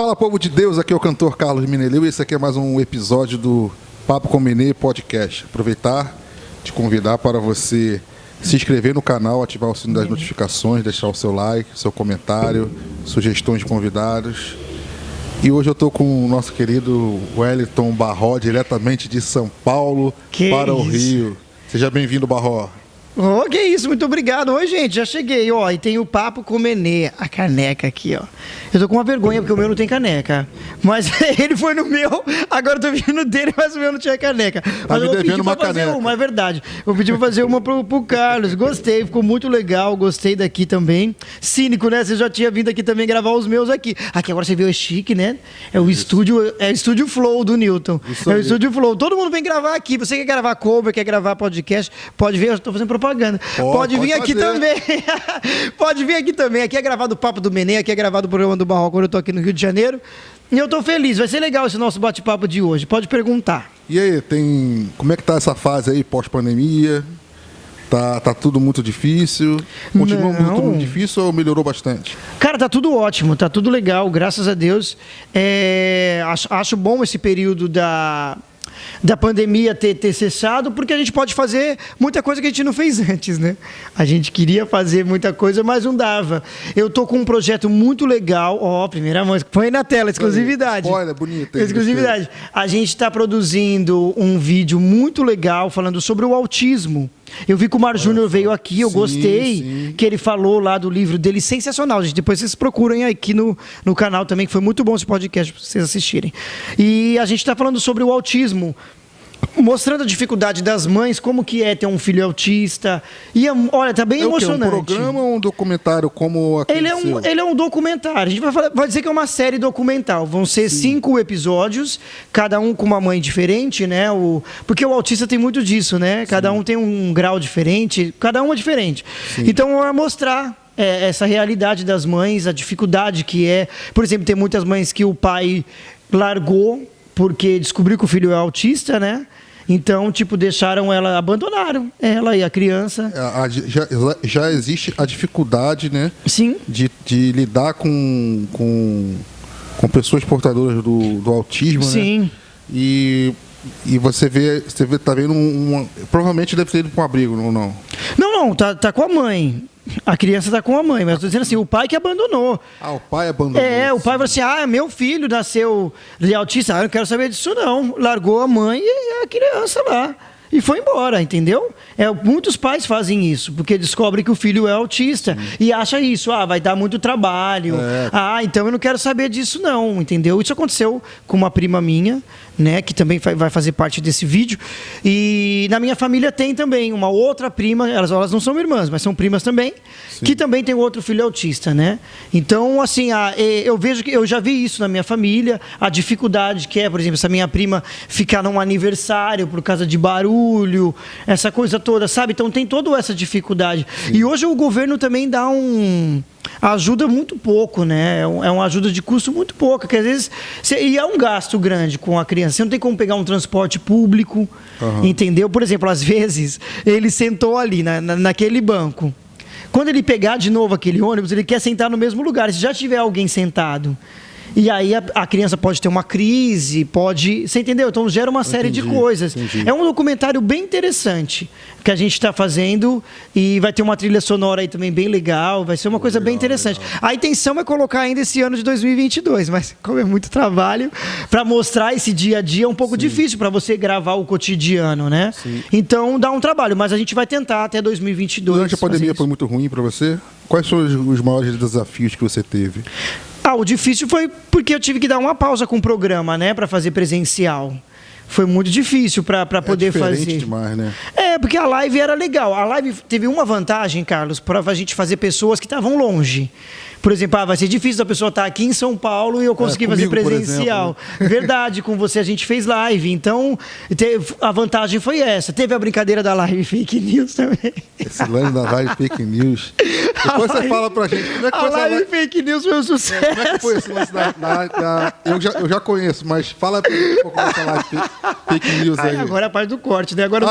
Fala, povo de Deus, aqui é o cantor Carlos Mineleu e esse aqui é mais um episódio do Papo com Menê Podcast. Aproveitar te convidar para você se inscrever no canal, ativar o sino das notificações, deixar o seu like, seu comentário, sugestões de convidados. E hoje eu estou com o nosso querido Wellington Barró, diretamente de São Paulo para o Rio. Seja bem-vindo, Barró. Oh, que isso, muito obrigado. Oi, gente, já cheguei, ó, e tem o Papo com o Menê, a caneca aqui, ó. Eu tô com uma vergonha porque o meu não tem caneca, mas ele foi no meu, agora eu tô vindo dele, mas o meu não tinha caneca. Mas me eu vou pedir uma pra fazer caneca. uma, é verdade. Vou pedir pra fazer uma pro Carlos, gostei, ficou muito legal, gostei daqui também. Cínico, né, você já tinha vindo aqui também gravar os meus aqui. Aqui agora você viu, é chique, né? É o estúdio Flow do Newton. Isso é o aí. estúdio Flow, todo mundo vem gravar aqui. Você quer gravar cover, quer gravar podcast, pode ver, eu tô fazendo propaganda. Pode vir aqui fazer. também. Pode vir aqui também. Aqui é gravado o Papo do Menê, aqui é gravado o programa do Barroco quando eu tô aqui no Rio de Janeiro. E eu tô feliz, vai ser legal esse nosso bate-papo de hoje. Pode perguntar. E aí, como é que tá essa fase aí pós-pandemia? Tá tudo muito difícil? Continua tudo muito difícil ou melhorou bastante? Cara, tá tudo ótimo, tá tudo legal, graças a Deus. Acho bom esse período da pandemia ter cessado, porque a gente pode fazer muita coisa que a gente não fez antes, né? A gente queria fazer muita coisa, mas não dava. Eu tô com um projeto muito legal, primeira mão, põe na tela, exclusividade. Spoiler, bonito. Exclusividade. A gente está produzindo um vídeo muito legal falando sobre o autismo. Eu vi que o Mar Júnior veio aqui, eu gostei que ele falou lá do livro dele, sensacional, gente. Depois vocês procurem aqui no canal também, que foi muito bom esse podcast para vocês assistirem. E a gente está falando sobre o autismo, mostrando a dificuldade das mães, como que é ter um filho autista. E olha, tá bem emocionante. É um programa ou um documentário como aquele seu? Ele é um documentário. A gente vai dizer que é uma série documental. Vão ser 5 episódios, cada um com uma mãe diferente, né? Porque o autista tem muito disso, né? Cada um tem um grau diferente, cada um é diferente. Sim. Então, vai mostrar essa realidade das mães, a dificuldade que é. Por exemplo, tem muitas mães que o pai largou porque descobriu que o filho é autista, né? Então, abandonaram ela e a criança. Já existe a dificuldade, né? Sim. De lidar com pessoas portadoras do autismo, Sim. né? E você tá vendo provavelmente deve ter ido para um abrigo, ou não? Não, tá com a mãe. A criança tá com a mãe, mas eu tô dizendo assim, o pai que abandonou. O pai abandonou. O pai falou assim, meu filho nasceu de autista, eu não quero saber disso não. Largou a mãe e a criança lá. E foi embora, entendeu? Muitos pais fazem isso, porque descobrem que o filho é autista e acha isso, vai dar muito trabalho. Então eu não quero saber disso não, entendeu? Isso aconteceu com uma prima minha, né, que também vai fazer parte desse vídeo. E na minha família tem também uma outra prima, elas não são irmãs, mas são primas também, que também tem outro filho autista, né? Então, assim, eu vejo que eu já vi isso na minha família, a dificuldade que é, por exemplo, essa minha prima ficar num aniversário por causa de barulho, essa coisa toda, sabe? Então tem toda essa dificuldade. E hoje o governo também dá ajuda muito pouco, né? É uma ajuda de custo muito pouco, porque às vezes e é um gasto grande com a criança. Você não tem como pegar um transporte público, entendeu? Por exemplo, às vezes ele sentou ali naquele banco. Quando ele pegar de novo aquele ônibus, ele quer sentar no mesmo lugar. Se já tiver alguém sentado, e aí a criança pode ter uma crise, você entendeu? Então gera uma série de coisas. É um documentário bem interessante que a gente está fazendo e vai ter uma trilha sonora aí também bem legal, vai ser uma coisa bem interessante. A intenção é colocar ainda esse ano de 2022, mas como é muito trabalho, para mostrar esse dia a dia é um pouco difícil para você gravar o cotidiano, né? Então dá um trabalho, mas a gente vai tentar até 2022. Durante a pandemia foi muito ruim para você? Quais foram os maiores desafios que você teve? O difícil foi porque eu tive que dar uma pausa com o programa, né, para fazer presencial. Foi muito difícil para poder fazer. É diferente demais, né? Porque a live era legal. A live teve uma vantagem, Carlos, para a gente fazer pessoas que estavam longe. Por exemplo, vai ser difícil a pessoa estar aqui em São Paulo e eu conseguir fazer presencial. Verdade, com você a gente fez live. Então, a vantagem foi essa. Teve a brincadeira da live fake news também. Esse lance da live fake news. Depois você fala pra gente. Como é que foi a live fake news foi um sucesso. Como é que foi esse lance eu já conheço, mas fala pra gente um pouco dessa live fake news aí. Agora é a parte do corte, né? Agora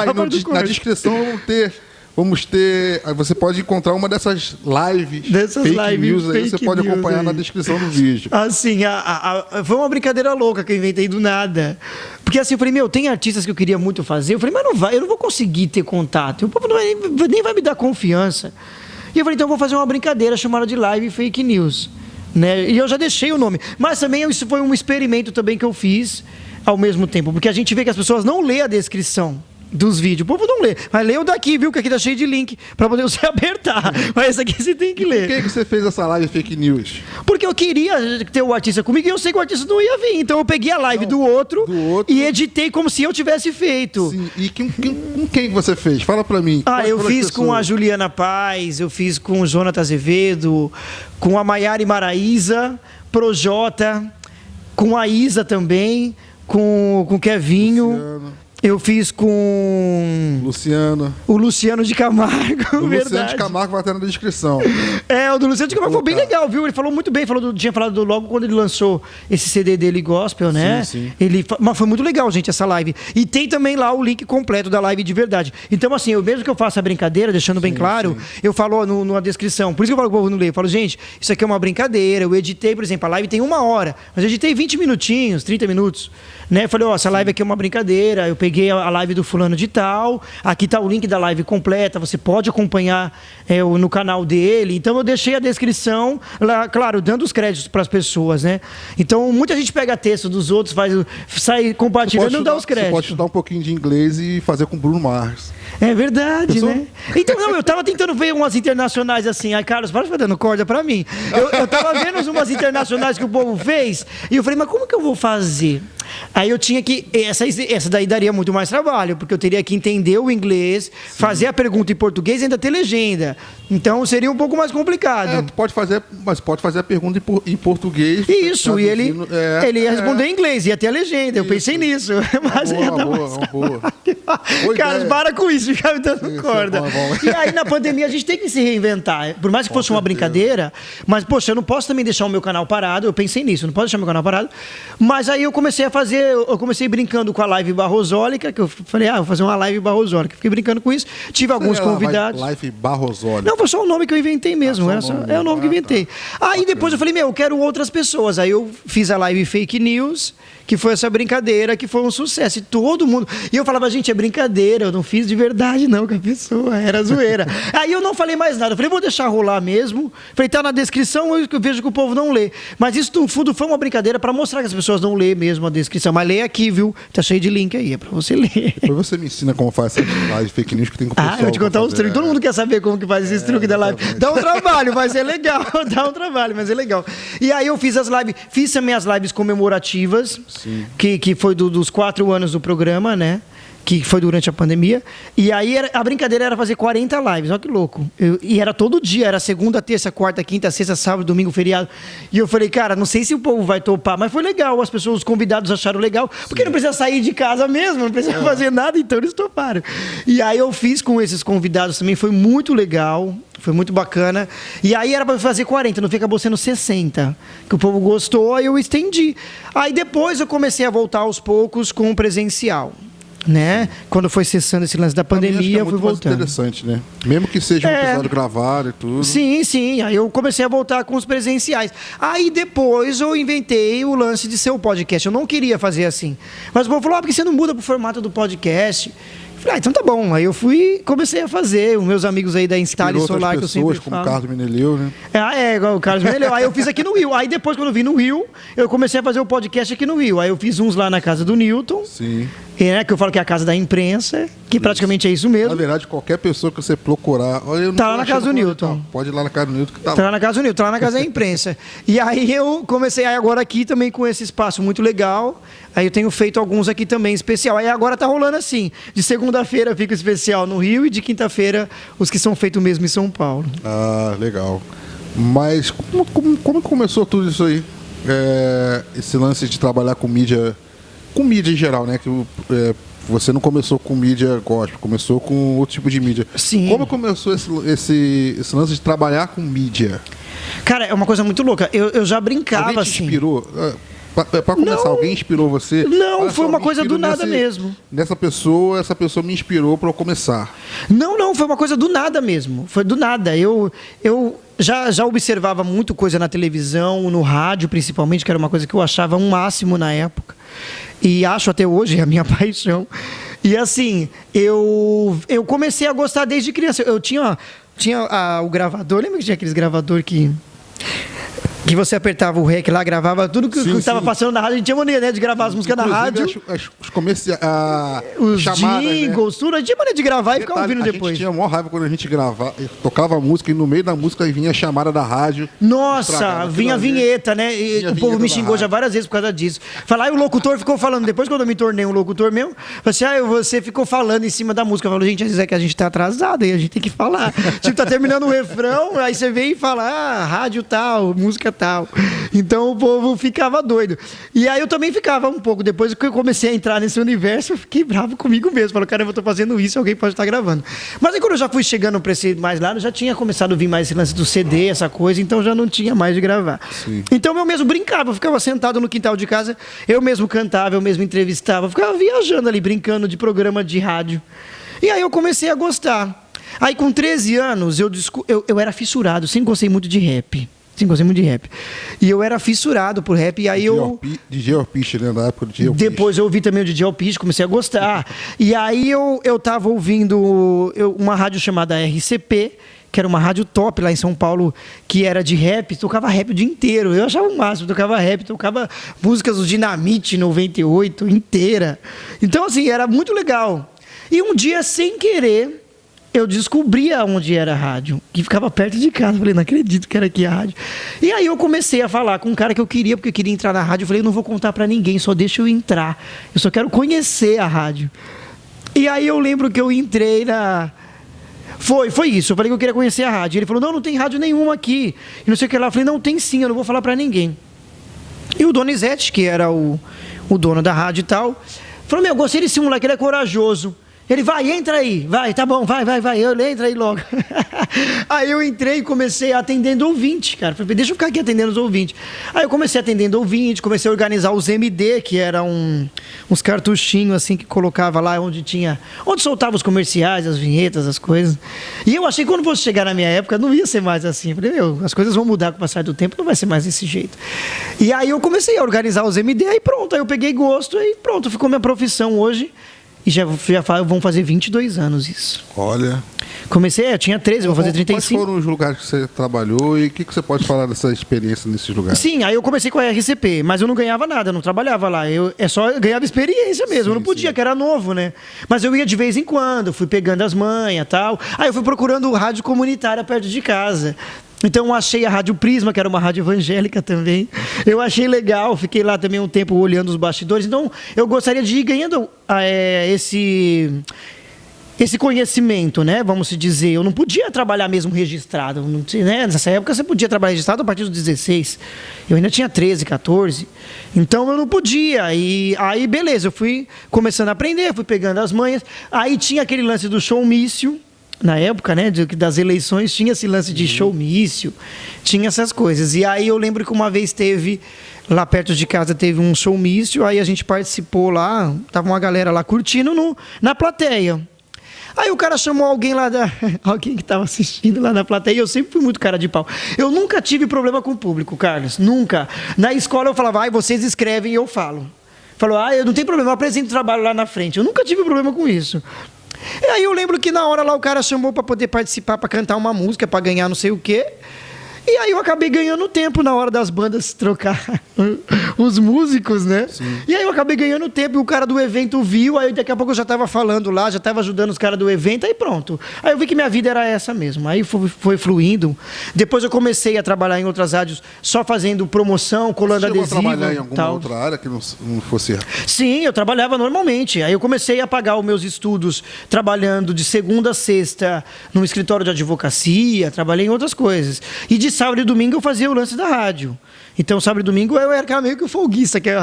Na descrição vamos ter vamos ter... Você pode encontrar uma dessas lives, fake news aí, você pode acompanhar na descrição do vídeo. Assim, foi uma brincadeira louca que eu inventei do nada. Porque assim, eu falei, tem artistas que eu queria muito fazer. Eu falei, mas eu não vou conseguir ter contato. O povo nem vai me dar confiança. E eu falei, então eu vou fazer uma brincadeira chamada de live fake news. Né? E eu já deixei o nome. Mas também isso foi um experimento também que eu fiz ao mesmo tempo. Porque a gente vê que as pessoas não lêem a descrição dos vídeos. O povo não lê. Mas lê o daqui, viu? Que aqui tá cheio de link pra poder você apertar. Mas esse aqui você tem que ler. Por que você fez essa live fake news? Porque eu queria ter o artista comigo e eu sei que o artista não ia vir. Então eu peguei a live do outro e editei como se eu tivesse feito. Sim. E com quem você fez? Fala pra mim. Eu fiz com a Juliana Paz, eu fiz com o Jonathan Azevedo, com a Maiara Maraíza, Projota, com a Isa também, com o Kevinho. Luciano. Eu fiz com... O Luciano de Camargo, o verdade. Luciano de Camargo vai estar na descrição. O do Luciano de Camargo foi bem legal, viu? Ele falou muito bem, tinha falado logo quando ele lançou esse CD dele, Gospel, né? Sim. Mas foi muito legal, gente, essa live. E tem também lá o link completo da live de verdade. Então, assim, mesmo que eu faça a brincadeira, deixando bem claro, eu falo na descrição. Por isso que eu falo que o povo não lê. Eu falo, gente, isso aqui é uma brincadeira. Eu editei, por exemplo, a live tem 1 hora, mas eu editei 20 minutinhos, 30 minutos. Né? Eu falei, essa live aqui é uma brincadeira. Eu peguei a live do fulano de tal, aqui tá o link da live completa, você pode acompanhar no canal dele. Então eu deixei a descrição lá, claro, dando os créditos para as pessoas, né? Então muita gente pega texto dos outros, sai compartilhando e não dá os créditos. Você pode estudar um pouquinho de inglês e fazer com o Bruno Mars. É verdade, né? Então, eu tava tentando ver umas internacionais assim. Ai, Carlos, para ficar dando corda pra mim. Eu tava vendo umas internacionais que o povo fez e eu falei, mas como que eu vou fazer? Aí eu tinha que... Essa daí daria muito mais trabalho, porque eu teria que entender o inglês, fazer a pergunta em português e ainda ter legenda. Então seria um pouco mais complicado. Pode fazer a pergunta em português. Isso, e ele ia responder em inglês, ia ter a legenda. Eu pensei nisso. Mas boa. Carlos, para com isso, fica me dando corda. E aí na pandemia a gente tem que se reinventar. Por mais que fosse uma brincadeira, mas poxa, eu não posso também deixar o meu canal parado. Eu pensei nisso, não posso deixar o meu canal parado. Mas aí eu comecei brincando com a live barrosólica, que eu falei, vou fazer uma live barrosólica. Fiquei brincando com isso. Tive alguns convidados. Live barrosólica. Não, foi só o nome que eu inventei mesmo. É o nome que eu inventei. Aí depois eu falei, eu quero outras pessoas. Aí eu fiz a live fake news, que foi essa brincadeira, que foi um sucesso. E todo mundo... E eu falava, gente, é brincadeira, eu não fiz de verdade não com a pessoa, era zoeira. Aí eu não falei mais nada. Eu falei, vou deixar rolar mesmo. Falei, tá na descrição, eu vejo que o povo não lê. Mas isso, no fundo, foi uma brincadeira para mostrar que as pessoas não lê mesmo a descrição. Mas lê aqui, viu? Tá cheio de link aí, é pra você ler. Depois você me ensina como faz essa live fake news que tem com o pessoal. Eu vou te contar os truques. Todo mundo quer saber como que faz esses truques da live. Dá um trabalho, mas é legal. Dá um trabalho, mas é legal. E aí eu fiz as lives, fiz também as lives comemorativas, que foi dos 4 anos do programa, né? Que foi durante a pandemia. E aí a brincadeira era fazer 40 lives, olha que louco. E era todo dia, era segunda, terça, quarta, quinta, sexta, sábado, domingo, feriado. E eu falei, cara, não sei se o povo vai topar, mas foi legal, as pessoas, os convidados acharam legal, porque não precisa sair de casa mesmo, não precisa fazer nada, então eles toparam. E aí eu fiz com esses convidados também, foi muito legal. Foi muito bacana. E aí era para fazer 40, no fim acabou sendo 60. Que o povo gostou, aí eu estendi. Aí depois eu comecei a voltar aos poucos com o presencial. Né? Quando foi cessando esse lance da pandemia, eu fui voltando. Mais interessante, né? Mesmo que seja um episódio gravado e tudo. Sim. Aí eu comecei a voltar com os presenciais. Aí depois eu inventei o lance de ser o podcast. Eu não queria fazer assim. Mas o povo falou, porque você não muda pro formato do podcast? Falei, então tá bom. Aí eu comecei a fazer. Os meus amigos aí da Instale Solar, que eu sempre falo. Como o Carlos Meneleu, né? O Carlos Meneleu. Aí eu fiz aqui no Rio. Aí depois, quando eu vim no Rio, eu comecei a fazer o podcast aqui no Rio. Aí eu fiz uns lá na casa do Newton. Sim. Que eu falo que é a casa da imprensa, que praticamente é isso mesmo. Na verdade, qualquer pessoa que você procurar... Tá lá na casa do Newton. Pode ir lá na casa do Newton que tá lá na casa do Newton, tá lá na casa da imprensa. E aí eu comecei agora aqui também com esse espaço muito legal. Aí eu tenho feito alguns aqui também especial. Aí agora tá rolando assim. De segunda-feira fica especial no Rio e de quinta-feira os que são feitos mesmo em São Paulo. Ah, legal. Mas como começou tudo isso aí? Esse lance de trabalhar com mídia em geral, né? Que você não começou com mídia gospel, começou com outro tipo de mídia. Sim. Como começou esse lance de trabalhar com mídia? Cara, é uma coisa muito louca. Eu já brincava assim. Alguém te inspirou? Para começar, alguém inspirou você? Não, foi uma coisa do nada mesmo. Essa pessoa me inspirou para eu começar. Não, foi uma coisa do nada mesmo. Foi do nada. Eu já observava muito coisa na televisão, no rádio principalmente, que era uma coisa que eu achava um máximo na época. E acho até hoje, é a minha paixão. E assim, eu comecei a gostar desde criança. Eu tinha o gravador, lembra que tinha aqueles gravador que você apertava o REC lá, gravava tudo que estava passando na rádio. A gente tinha maneira, né, de gravar as músicas na rádio. Os comerciais, os chamadas, jingles, né? Tudo. A gente tinha maneira de gravar e ficar ouvindo depois. A gente tinha maior raiva quando a gente tocava a música e no meio da música vinha a chamada da rádio. Nossa, vinha a vinheta, né? E o povo me xingou já várias vezes por causa disso. Falar, e o locutor ficou falando. Depois, quando eu me tornei um locutor mesmo, falei assim, você ficou falando em cima da música. Eu falo, gente, às vezes é que a gente tá atrasado aí, a gente tem que falar. Tipo, tá terminando o refrão, aí você vem e fala, rádio tal, música tal. Então o povo ficava doido. E aí eu também ficava um pouco. Depois que eu comecei a entrar nesse universo, eu fiquei bravo comigo mesmo. Falei, caramba, eu tô fazendo isso, alguém pode estar gravando. Mas aí quando eu já fui chegando para esse mais lado, já tinha começado a vir mais esse lance do CD, essa coisa, então já não tinha mais de gravar. Sim. Então eu mesmo brincava, eu ficava sentado no quintal de casa, eu mesmo cantava, eu mesmo entrevistava, eu ficava viajando ali, brincando de programa de rádio. E aí eu comecei a gostar. Aí com 13 anos, eu era fissurado, sempre gostei muito de rap. Sim, gostei muito de rap. E eu era fissurado por rap. E aí DJ Alpiste, né? Na época do DJ Alpiste. Depois eu ouvi também o DJ Alpiste, comecei a gostar. E aí eu tava ouvindo uma rádio chamada RCP, que era uma rádio top lá em São Paulo, que era de rap, tocava rap o dia inteiro. Eu achava o máximo, tocava rap, tocava músicas do Dinamite 98 inteira. Então, assim, era muito legal. E um dia, sem querer, eu descobri onde era a rádio, que ficava perto de casa. Falei, não acredito que era aqui a rádio. E aí eu comecei a falar com um cara que eu queria, porque eu queria entrar na rádio. Eu falei, eu não vou contar pra ninguém, só deixa eu entrar. Eu só quero conhecer a rádio. E aí eu lembro que eu entrei na... Foi isso, eu falei que eu queria conhecer a rádio. Ele falou, não tem rádio nenhuma aqui. E não sei o que lá. Eu falei, não, tem sim, eu não vou falar pra ninguém. E o Donizete, que era o dono da rádio e tal, falou, gostei desse moleque, ele é corajoso. Ele, vai, entra aí, vai, tá bom, vai, entra aí logo. Aí eu entrei e comecei atendendo ouvinte, cara. Falei, deixa eu ficar aqui atendendo os ouvintes. Aí eu comecei atendendo ouvinte, comecei a organizar os MD, que eram uns cartuchinhos assim que colocava lá onde soltava os comerciais, as vinhetas, as coisas. E eu achei que quando fosse chegar na minha época, não ia ser mais assim. Falei, as coisas vão mudar com o passar do tempo, não vai ser mais desse jeito. E aí eu comecei a organizar os MD, aí pronto, aí eu peguei gosto, aí pronto, ficou minha profissão hoje. E já vão fazer 22 anos isso. Olha. Comecei, eu tinha 13, vou fazer 35. Quais foram os lugares que você trabalhou e o que você pode falar dessa experiência nesses lugares? Sim, aí eu comecei com a RCP, mas eu não ganhava nada, eu não trabalhava lá. Eu ganhava experiência mesmo, eu não podia, que era novo, né? Mas eu ia de vez em quando, fui pegando as manhas e tal. Aí eu fui procurando rádio comunitária perto de casa. Então eu achei a Rádio Prisma, que era uma rádio evangélica também. Eu achei legal, fiquei lá também um tempo olhando os bastidores. Então eu gostaria de ir ganhando esse conhecimento, né? Vamos se dizer. Eu não podia trabalhar mesmo registrado, né? Nessa época você podia trabalhar registrado a partir dos 16. Eu ainda tinha 13, 14. Então eu não podia. E aí, beleza, eu fui começando a aprender, fui pegando as manhas. Aí tinha aquele lance do showmício. Na época, né, das eleições, tinha esse lance de showmício, tinha essas coisas. E aí eu lembro que uma vez teve, lá perto de casa, teve um showmício, aí a gente participou lá, tava uma galera lá curtindo na plateia. Aí o cara chamou alguém lá, alguém que estava assistindo lá na plateia, e eu sempre fui muito cara de pau. Eu nunca tive problema com o público, Carlos, nunca. Na escola eu falava, vocês escrevem e eu falo. Falou, eu não tem problema, eu apresento o trabalho lá na frente. Eu nunca tive problema com isso. E aí eu lembro que na hora lá o cara chamou para poder participar, para cantar uma música, para ganhar não sei o quê. E aí eu acabei ganhando tempo na hora das bandas trocar os músicos, né? Sim. E aí eu acabei ganhando tempo e o cara do evento viu, aí daqui a pouco eu já estava falando lá, já estava ajudando os caras do evento, aí pronto. Aí eu vi que minha vida era essa mesmo, aí foi fluindo. Depois eu comecei a trabalhar em outras rádios, só fazendo promoção, colando adesivo. Você chegou a trabalhar em alguma outra área que não fosse... Sim, eu trabalhava normalmente. Aí eu comecei a pagar os meus estudos trabalhando de segunda a sexta num escritório de advocacia, trabalhei em outras coisas. E de sábado e domingo eu fazia o lance da rádio. Então, sábado e domingo eu era meio que o folguista, que é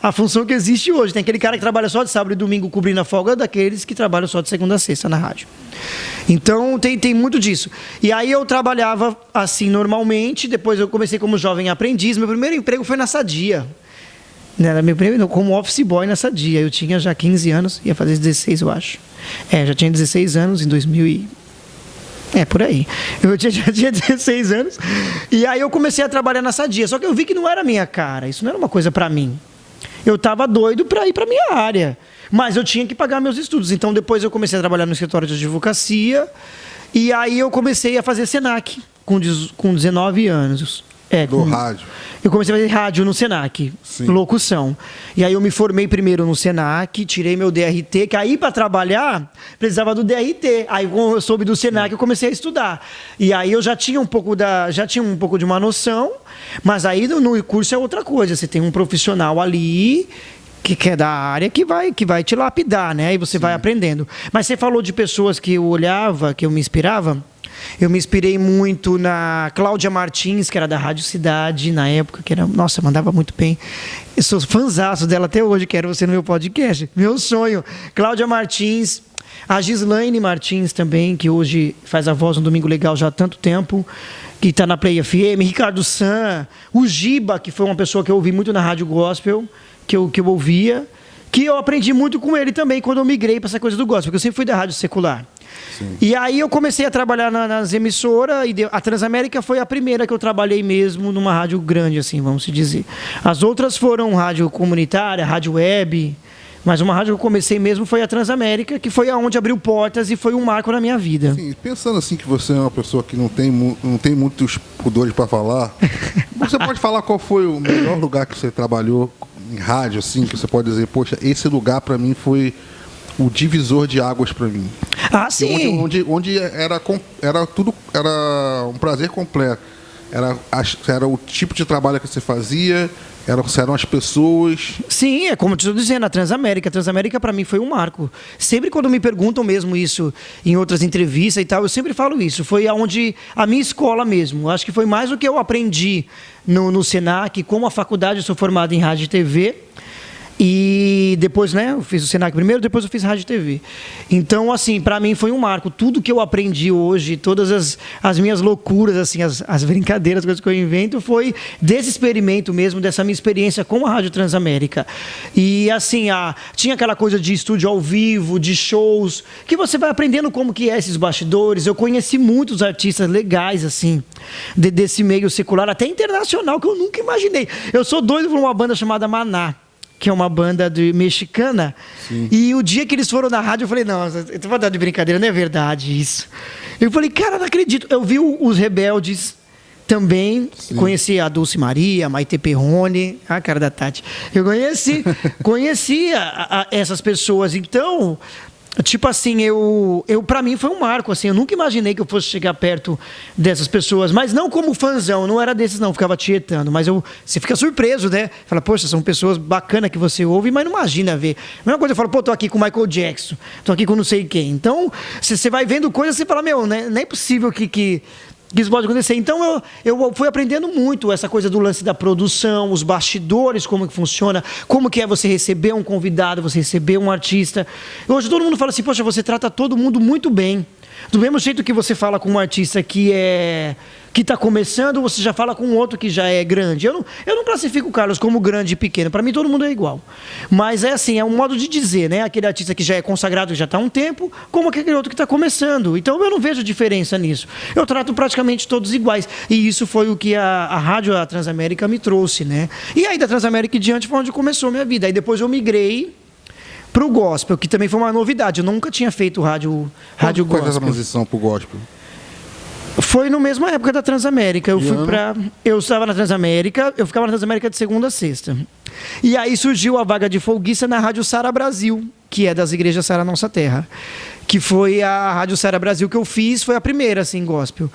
a função que existe hoje. Tem aquele cara que trabalha só de sábado e domingo cobrindo a folga daqueles que trabalham só de segunda a sexta na rádio. Então, tem muito disso. E aí eu trabalhava assim normalmente, depois eu comecei como jovem aprendiz. Meu primeiro emprego foi na Sadia. Era meu primeiro, como office boy nessa dia. Eu tinha já 15 anos, ia fazer 16, eu acho. Já tinha 16 anos em 2000 por aí. Eu já tinha 16 anos. E aí eu comecei a trabalhar na Sadia. Só que eu vi que não era a minha cara. Isso não era uma coisa pra mim. Eu tava doido pra ir pra minha área. Mas eu tinha que pagar meus estudos. Então depois eu comecei a trabalhar no escritório de advocacia. E aí eu comecei a fazer Senac com 19 anos. Do rádio. Eu comecei a fazer rádio no Senac, Sim. Locução. E aí eu me formei primeiro no Senac, tirei meu DRT, que aí para trabalhar precisava do DRT. Aí quando eu soube do Senac, eu comecei a estudar. E aí eu já tinha um pouco de uma noção, mas aí no curso é outra coisa. Você tem um profissional ali que é da área que vai te lapidar, né? E você vai aprendendo. Mas você falou de pessoas que eu olhava, que eu me inspirava. Eu me inspirei muito na Cláudia Martins, que era da Rádio Cidade, na época, que era, nossa, mandava muito bem. Eu sou fãzaço dela até hoje, quero você no meu podcast. Meu sonho. Cláudia Martins, a Gislaine Martins também, que hoje faz a voz no Domingo Legal já há tanto tempo, que está na Play FM, Ricardo San, o Giba, que foi uma pessoa que eu ouvi muito na Rádio Gospel, que eu ouvia, que eu aprendi muito com ele também quando eu migrei para essa coisa do gospel, porque eu sempre fui da rádio secular. Sim. E aí eu comecei a trabalhar nas emissoras, e a Transamérica foi a primeira que eu trabalhei mesmo numa rádio grande, assim, vamos se dizer. As outras foram rádio comunitária, rádio web, mas uma rádio que eu comecei mesmo foi a Transamérica, que foi aonde abriu portas e foi um marco na minha vida. Sim, pensando assim que você é uma pessoa que não tem muitos pudores para falar, você pode falar qual foi o melhor lugar que você trabalhou em rádio, assim, que você pode dizer, poxa, esse lugar para mim foi o divisor de águas para mim. Ah, sim. Onde era tudo, era um prazer completo. Era o tipo de trabalho que você fazia, eram as pessoas. Sim, é como eu estou dizendo, a Transamérica. A Transamérica para mim foi um marco. Sempre quando me perguntam mesmo isso em outras entrevistas e tal, eu sempre falo isso. Foi aonde a minha escola mesmo. Acho que foi mais o que eu aprendi no Senac, como a faculdade, eu sou formado em rádio e TV. E depois, né, eu fiz o Senac primeiro, depois eu fiz rádio e TV. Então, assim, para mim foi um marco. Tudo que eu aprendi hoje, todas as minhas loucuras, assim, as brincadeiras, as coisas que eu invento, foi desse experimento mesmo, dessa minha experiência com a Rádio Transamérica. E, assim, tinha aquela coisa de estúdio ao vivo, de shows, que você vai aprendendo como que é esses bastidores. Eu conheci muitos artistas legais, assim, desse meio secular, até internacional, que eu nunca imaginei. Eu sou doido por uma banda chamada Maná, que é uma banda mexicana. Sim. E o dia que eles foram na rádio, eu falei, não, eu tô falando de brincadeira, não é verdade isso. Eu falei, cara, não acredito. Eu vi os Rebeldes também, sim. Conheci a Dulce Maria, a Maite Perrone, a cara da Tati. Eu conhecia essas pessoas, então... Tipo assim, pra mim foi um marco, assim, eu nunca imaginei que eu fosse chegar perto dessas pessoas, mas não como fãzão, não era desses não, ficava tietando, mas você fica surpreso, né? Fala, poxa, são pessoas bacanas que você ouve, mas não imagina ver. A mesma coisa, eu falo, pô, tô aqui com o Michael Jackson, tô aqui com não sei quem. Então, você vai vendo coisas, você fala, meu, né? Não é possível que isso pode acontecer. Então eu fui aprendendo muito essa coisa do lance da produção, os bastidores, como que funciona, como que é você receber um convidado, você receber um artista. Hoje todo mundo fala assim, poxa, você trata todo mundo muito bem. Do mesmo jeito que você fala com um artista que está começando, você já fala com outro que já é grande. Eu não classifico o Carlos como grande e pequeno. Para mim, todo mundo é igual. Mas é assim, é um modo de dizer, né? Aquele artista que já é consagrado, que já está há um tempo, como aquele outro que está começando. Então, eu não vejo diferença nisso. Eu trato praticamente todos iguais. E isso foi o que a Rádio Transamérica me trouxe, né? E aí, da Transamérica em diante, foi onde começou a minha vida. Aí, depois eu migrei para o gospel, que também foi uma novidade. Eu nunca tinha feito rádio gospel. Qual foi essa transição para o gospel? Foi na mesma época da Transamérica. Eu estava na Transamérica, eu ficava na Transamérica de segunda a sexta. E aí surgiu a vaga de folguista na Rádio Sara Brasil, que é das igrejas Sara Nossa Terra. Que foi a Rádio Sara Brasil que eu fiz, foi a primeira, assim, gospel.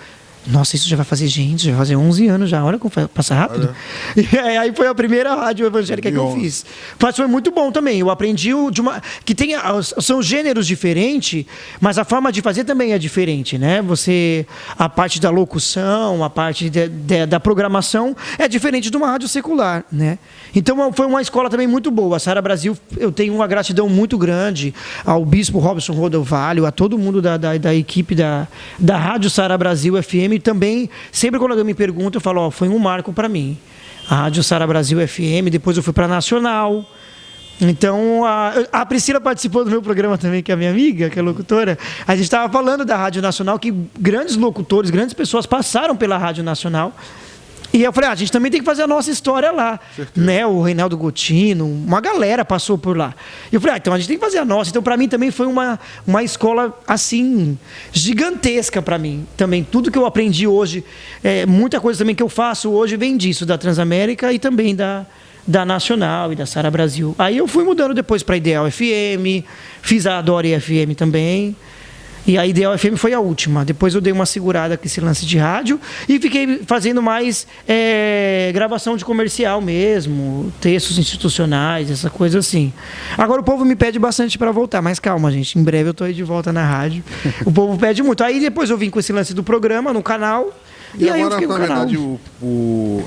Nossa, isso já vai fazer, gente, já vai fazer 11 anos já. Olha como passa rápido. E aí foi a primeira rádio evangélica que eu fiz. Mas foi muito bom também. Eu aprendi que são gêneros diferentes, mas a forma de fazer também é diferente, né? A parte da locução, a parte da programação é diferente de uma rádio secular, né? Então foi uma escola também muito boa. A Sara Brasil, eu tenho uma gratidão muito grande ao bispo Robson Rodovalho, a todo mundo da equipe da Rádio Sara Brasil FM. E também, sempre quando alguém me pergunta, eu falo, foi um marco para mim. a Rádio Sara Brasil FM, depois eu fui para a Nacional. Então, a Priscila participou do meu programa também, que é a minha amiga, que é locutora. A gente estava falando da Rádio Nacional, que grandes locutores, grandes pessoas passaram pela Rádio Nacional. E eu falei, a gente também tem que fazer a nossa história lá. Né? O Reinaldo Gotino, uma galera passou por lá. E eu falei, então a gente tem que fazer a nossa. Então, para mim, também foi uma escola, assim, gigantesca para mim. Também, tudo que eu aprendi hoje, muita coisa também que eu faço hoje vem disso, da Transamérica e também da Nacional e da Sara Brasil. Aí eu fui mudando depois para Ideal FM, fiz a Adore FM também. E a Ideal FM foi a última. Depois eu dei uma segurada com esse lance de rádio e fiquei fazendo mais gravação de comercial mesmo, textos institucionais, essa coisa assim. Agora o povo me pede bastante para voltar, mas calma, gente. Em breve eu estou aí de volta na rádio. O povo pede muito. Aí depois eu vim com esse lance do programa no canal. E aí agora, na verdade,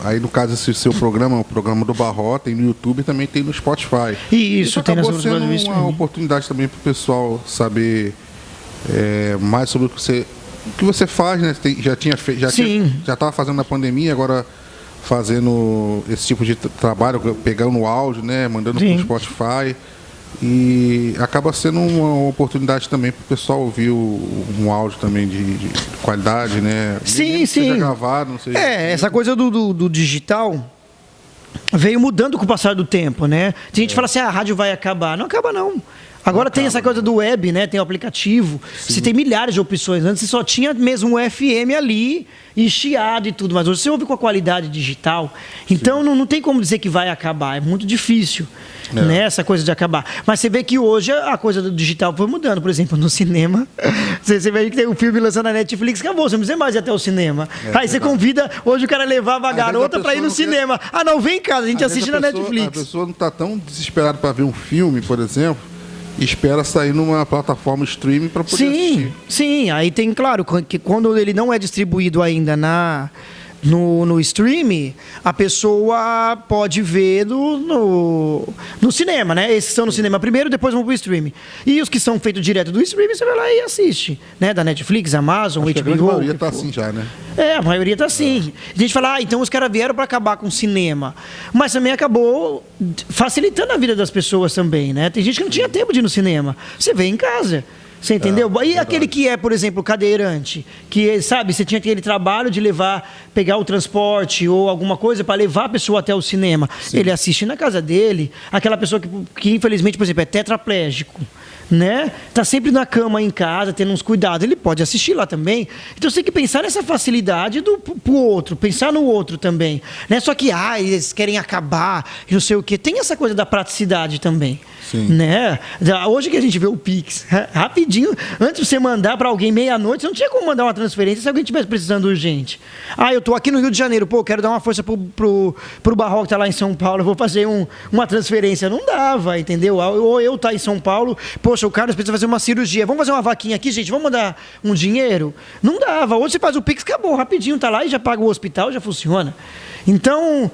aí no caso, esse seu programa, o programa do Barró, tem no YouTube e também tem no Spotify. Isso tem nas outras plataformas. Acabou sendo uma oportunidade também para o pessoal saber mais sobre o que você faz, né? Já estava fazendo na pandemia, agora fazendo esse tipo de trabalho, pegando o áudio, né? Mandando para o Spotify. E acaba sendo uma oportunidade também para o pessoal ouvir um áudio também de qualidade, né? Sim. Seja gravado, não sei. Essa coisa do digital veio mudando com o passar do tempo, né? Tem gente que fala assim, a rádio vai acabar. Não acaba, não. Agora tem essa coisa do web, né? Tem o aplicativo. Sim. Você tem milhares de opções. Antes você só tinha mesmo um FM ali, e chiado e tudo. Mas hoje você ouve com a qualidade digital. Então não tem como dizer que vai acabar. É muito difícil, né? Essa coisa de acabar. Mas você vê que hoje a coisa do digital foi mudando. Por exemplo, no cinema. Você vê que tem um filme lançando na Netflix, acabou. Você não precisa mais ir até o cinema. Aí você convida... Hoje o cara levava a garota para ir no cinema. Ah, não, vem em casa. A gente assiste na Netflix. A pessoa não está tão desesperada para ver um filme, por exemplo... espera sair numa plataforma streaming para poder assistir. Sim, aí tem, claro, que quando ele não é distribuído ainda no streaming, a pessoa pode ver no cinema, né? Esses são no cinema primeiro, depois vão pro streaming. E os que são feitos direto do streaming, você vai lá e assiste, né? Da Netflix, Amazon, HBO. A maioria tá assim já, né? A maioria tá assim. A gente fala, então os caras vieram para acabar com o cinema. Mas também acabou facilitando a vida das pessoas também, né? Tem gente que não tinha tempo de ir no cinema. Você vê em casa. Você entendeu? E aquele que por exemplo, cadeirante, que, sabe, você tinha aquele trabalho de pegar o transporte ou alguma coisa para levar a pessoa até o cinema. Sim. Ele assiste na casa dele. Aquela pessoa que infelizmente, por exemplo, é tetraplégico, né? Tá sempre na cama em casa, tendo uns cuidados, ele pode assistir lá também. Então você tem que pensar nessa facilidade pro outro, pensar no outro também. Não é só que eles querem acabar, não sei o quê. Tem essa coisa da praticidade também. Sim. Né? Hoje que a gente vê o Pix, rapidinho, antes de você mandar para alguém meia-noite, você não tinha como mandar uma transferência se alguém estivesse precisando urgente. Eu tô aqui no Rio de Janeiro, quero dar uma força pro Barró que tá lá em São Paulo, eu vou fazer uma transferência. Não dava, entendeu? Ou eu tá em São Paulo, poxa, o Carlos precisa fazer uma cirurgia, vamos fazer uma vaquinha aqui, gente, vamos mandar um dinheiro? Não dava. Hoje você faz o Pix, acabou, rapidinho, tá lá e já paga o hospital, já funciona. Então,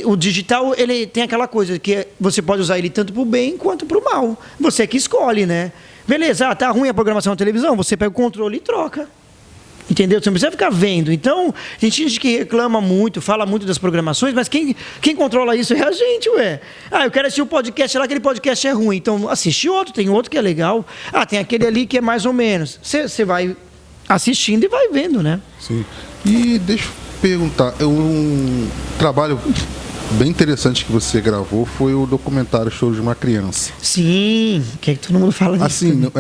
o digital, ele tem aquela coisa que você pode usar ele tanto para o bem quanto para o mal. Você que escolhe, né? Beleza, tá ruim a programação na televisão, você pega o controle e troca. Entendeu? Você não precisa ficar vendo. Então, tem gente que reclama muito, fala muito das programações, mas quem controla isso é a gente, ué. Eu quero assistir o podcast lá, aquele podcast é ruim. Então, assiste outro, tem outro que é legal. Tem aquele ali que é mais ou menos. Você vai assistindo e vai vendo, né? Sim. E deixa eu perguntar, um trabalho bem interessante que você gravou foi o documentário Choro de uma Criança. Sim, que todo mundo fala disso. Assim,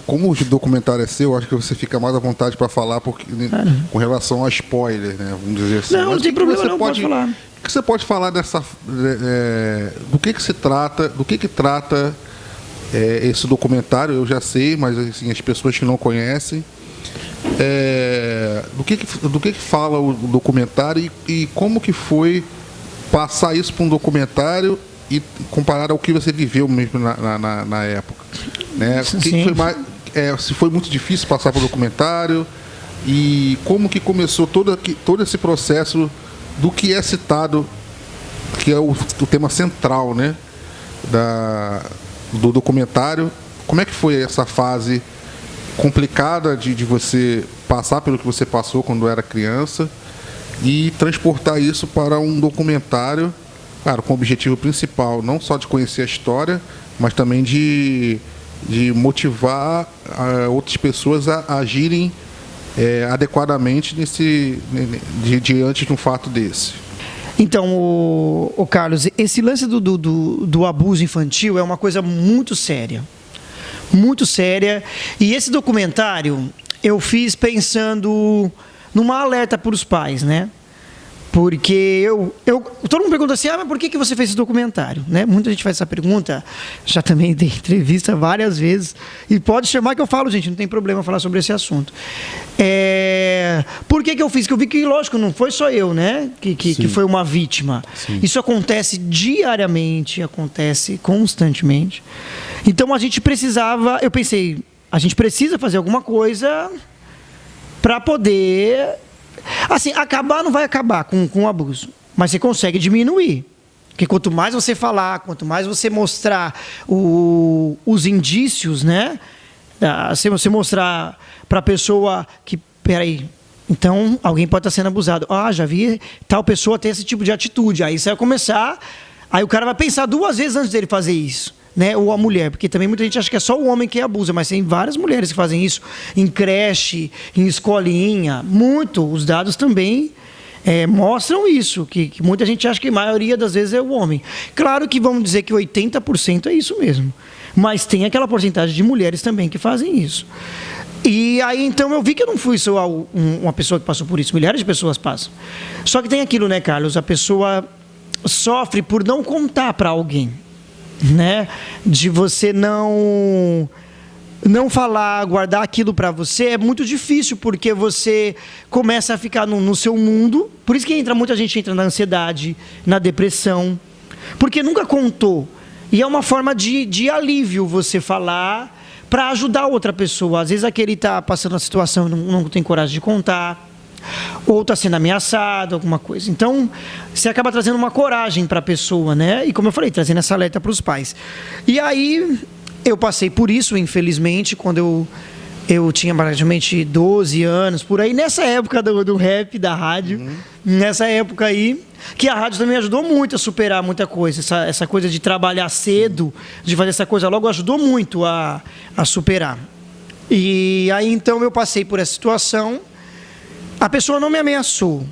como o documentário é seu, acho que você fica mais à vontade para falar com relação a spoiler, né? Vamos dizer assim. Não tem problema, não pode falar. O que você pode falar do que se trata, do que trata esse documentário? Eu já sei, mas assim, as pessoas que não conhecem, do que fala o documentário e como que foi passar isso para um documentário e comparar ao que você viveu mesmo na época, né? Se foi muito difícil passar para o documentário e como que começou todo esse processo do que é citado, que é o tema central, né, do documentário. Como é que foi essa fase complicada de você passar pelo que você passou quando era criança e transportar isso para um documentário, claro, com o objetivo principal não só de conhecer a história, mas também de motivar outras pessoas a agirem adequadamente diante de um fato desse. Então, o Carlos, esse lance do abuso infantil é uma coisa muito séria. Muito séria. E esse documentário eu fiz pensando numa alerta para os pais, né? Porque todo mundo pergunta assim, mas por que você fez esse documentário? Né? Muita gente faz essa pergunta, já também dei entrevista várias vezes, e pode chamar que eu falo, gente, não tem problema falar sobre esse assunto. Por que eu fiz? Que eu vi que, lógico, não foi só eu, né, que foi uma vítima. Sim. Isso acontece diariamente, acontece constantemente. Então a gente precisava, eu pensei, a gente precisa fazer alguma coisa para poder... Assim, acabar não vai acabar com o abuso, mas você consegue diminuir. Porque quanto mais você falar, quanto mais você mostrar os indícios, né? Se você mostrar para a pessoa que, peraí, então alguém pode estar sendo abusado. Já vi tal pessoa ter esse tipo de atitude. Aí você vai começar, aí o cara vai pensar 2 vezes antes dele fazer isso. Né? Ou a mulher, porque também muita gente acha que é só o homem que abusa, mas tem várias mulheres que fazem isso em creche, em escolinha, os dados também mostram isso, que muita gente acha que a maioria das vezes é o homem. Claro que vamos dizer que 80% é isso mesmo, mas tem aquela porcentagem de mulheres também que fazem isso. E aí então eu vi que eu não fui só uma pessoa que passou por isso, milhares de pessoas passam. Só que tem aquilo, né, Carlos, a pessoa sofre por não contar para alguém. Né? De você não falar, guardar aquilo para você é muito difícil, porque você começa a ficar no seu mundo. Por isso que muita gente entra na ansiedade, na depressão, porque nunca contou. E é uma forma de alívio você falar para ajudar outra pessoa. Às vezes aquele está passando uma situação e não tem coragem de contar, ou está sendo ameaçado, alguma coisa. Então, você acaba trazendo uma coragem para a pessoa, né? E como eu falei, trazendo essa alerta para os pais. E aí, eu passei por isso, infelizmente, quando eu tinha praticamente 12 anos, por aí, nessa época do rap, da rádio, nessa época aí, que a rádio também ajudou muito a superar muita coisa. Essa coisa de trabalhar cedo, de fazer essa coisa logo, ajudou muito a superar. E aí, então, eu passei por essa situação. A pessoa não me ameaçou,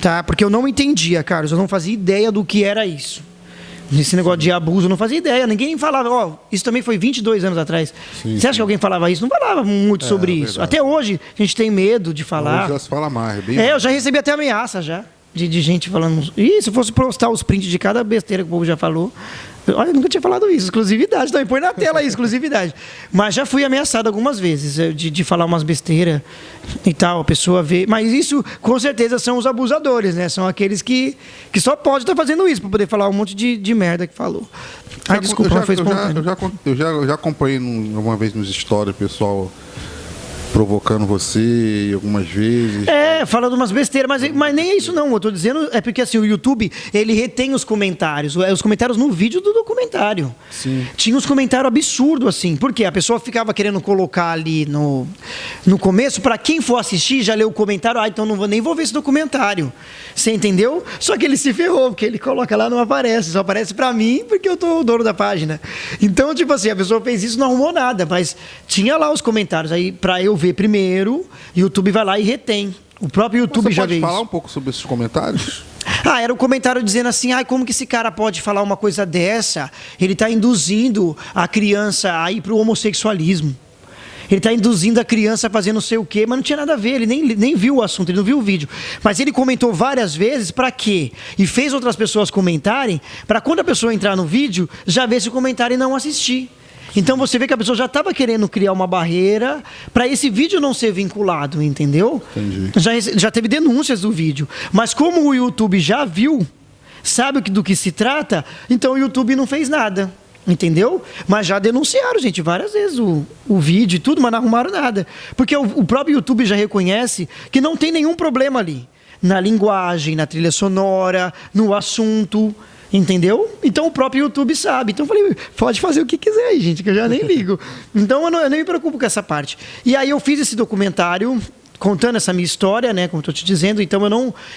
tá? Porque eu não entendia, Carlos, eu não fazia ideia do que era isso. Esse negócio de abuso, eu não fazia ideia. Ninguém falava, isso também foi 22 anos atrás. Você acha que alguém falava isso? Não falava muito sobre isso. Verdade. Até hoje, a gente tem medo de falar. Hoje já se fala mais. Eu já recebi até ameaça, já. De gente falando... se eu fosse postar os prints de cada besteira que o povo já falou... Olha, eu nunca tinha falado isso. Exclusividade. Também põe na tela aí, exclusividade. Mas já fui ameaçado algumas vezes de falar umas besteiras e tal. A pessoa vê... Mas isso, com certeza, são os abusadores, né? São aqueles que só podem estar fazendo isso para poder falar um monte de merda que falou. Desculpa, não foi espontâneo. Eu já acompanhei uma vez nos stories, pessoal... provocando você algumas vezes. Falando umas besteiras, mas nem é isso não, eu tô dizendo, é porque assim, o YouTube, ele retém os comentários no vídeo do documentário. Sim. Tinha uns comentários absurdos, assim, porque a pessoa ficava querendo colocar ali no começo, para quem for assistir, já leu o comentário, então nem vou ver esse documentário. Você entendeu? Só que ele se ferrou, porque ele coloca lá, não aparece, só aparece pra mim, porque eu tô o dono da página. Então, tipo assim, a pessoa fez isso, não arrumou nada, mas tinha lá os comentários, aí pra eu ver primeiro, o YouTube vai lá e retém. O próprio YouTube já vê isso. Você pode falar um pouco sobre esses comentários? Era um comentário dizendo assim, como que esse cara pode falar uma coisa dessa? Ele está induzindo a criança a ir para o homossexualismo. Ele está induzindo a criança a fazer não sei o quê, mas não tinha nada a ver, ele nem viu o assunto, ele não viu o vídeo. Mas ele comentou várias vezes, para quê? E fez outras pessoas comentarem, para quando a pessoa entrar no vídeo, já ver esse comentário e não assistir. Então você vê que a pessoa já estava querendo criar uma barreira para esse vídeo não ser vinculado, entendeu? Entendi. Já teve denúncias do vídeo. Mas como o YouTube já viu, sabe do que se trata, então o YouTube não fez nada, entendeu? Mas já denunciaram, gente, várias vezes o vídeo e tudo, mas não arrumaram nada. Porque o próprio YouTube já reconhece que não tem nenhum problema ali. Na linguagem, na trilha sonora, no assunto... Entendeu? Então o próprio YouTube sabe. Então eu falei, pode fazer o que quiser aí, gente, que eu já nem ligo. Então eu nem me preocupo com essa parte. E aí eu fiz esse documentário, contando essa minha história, né, como eu estou te dizendo, então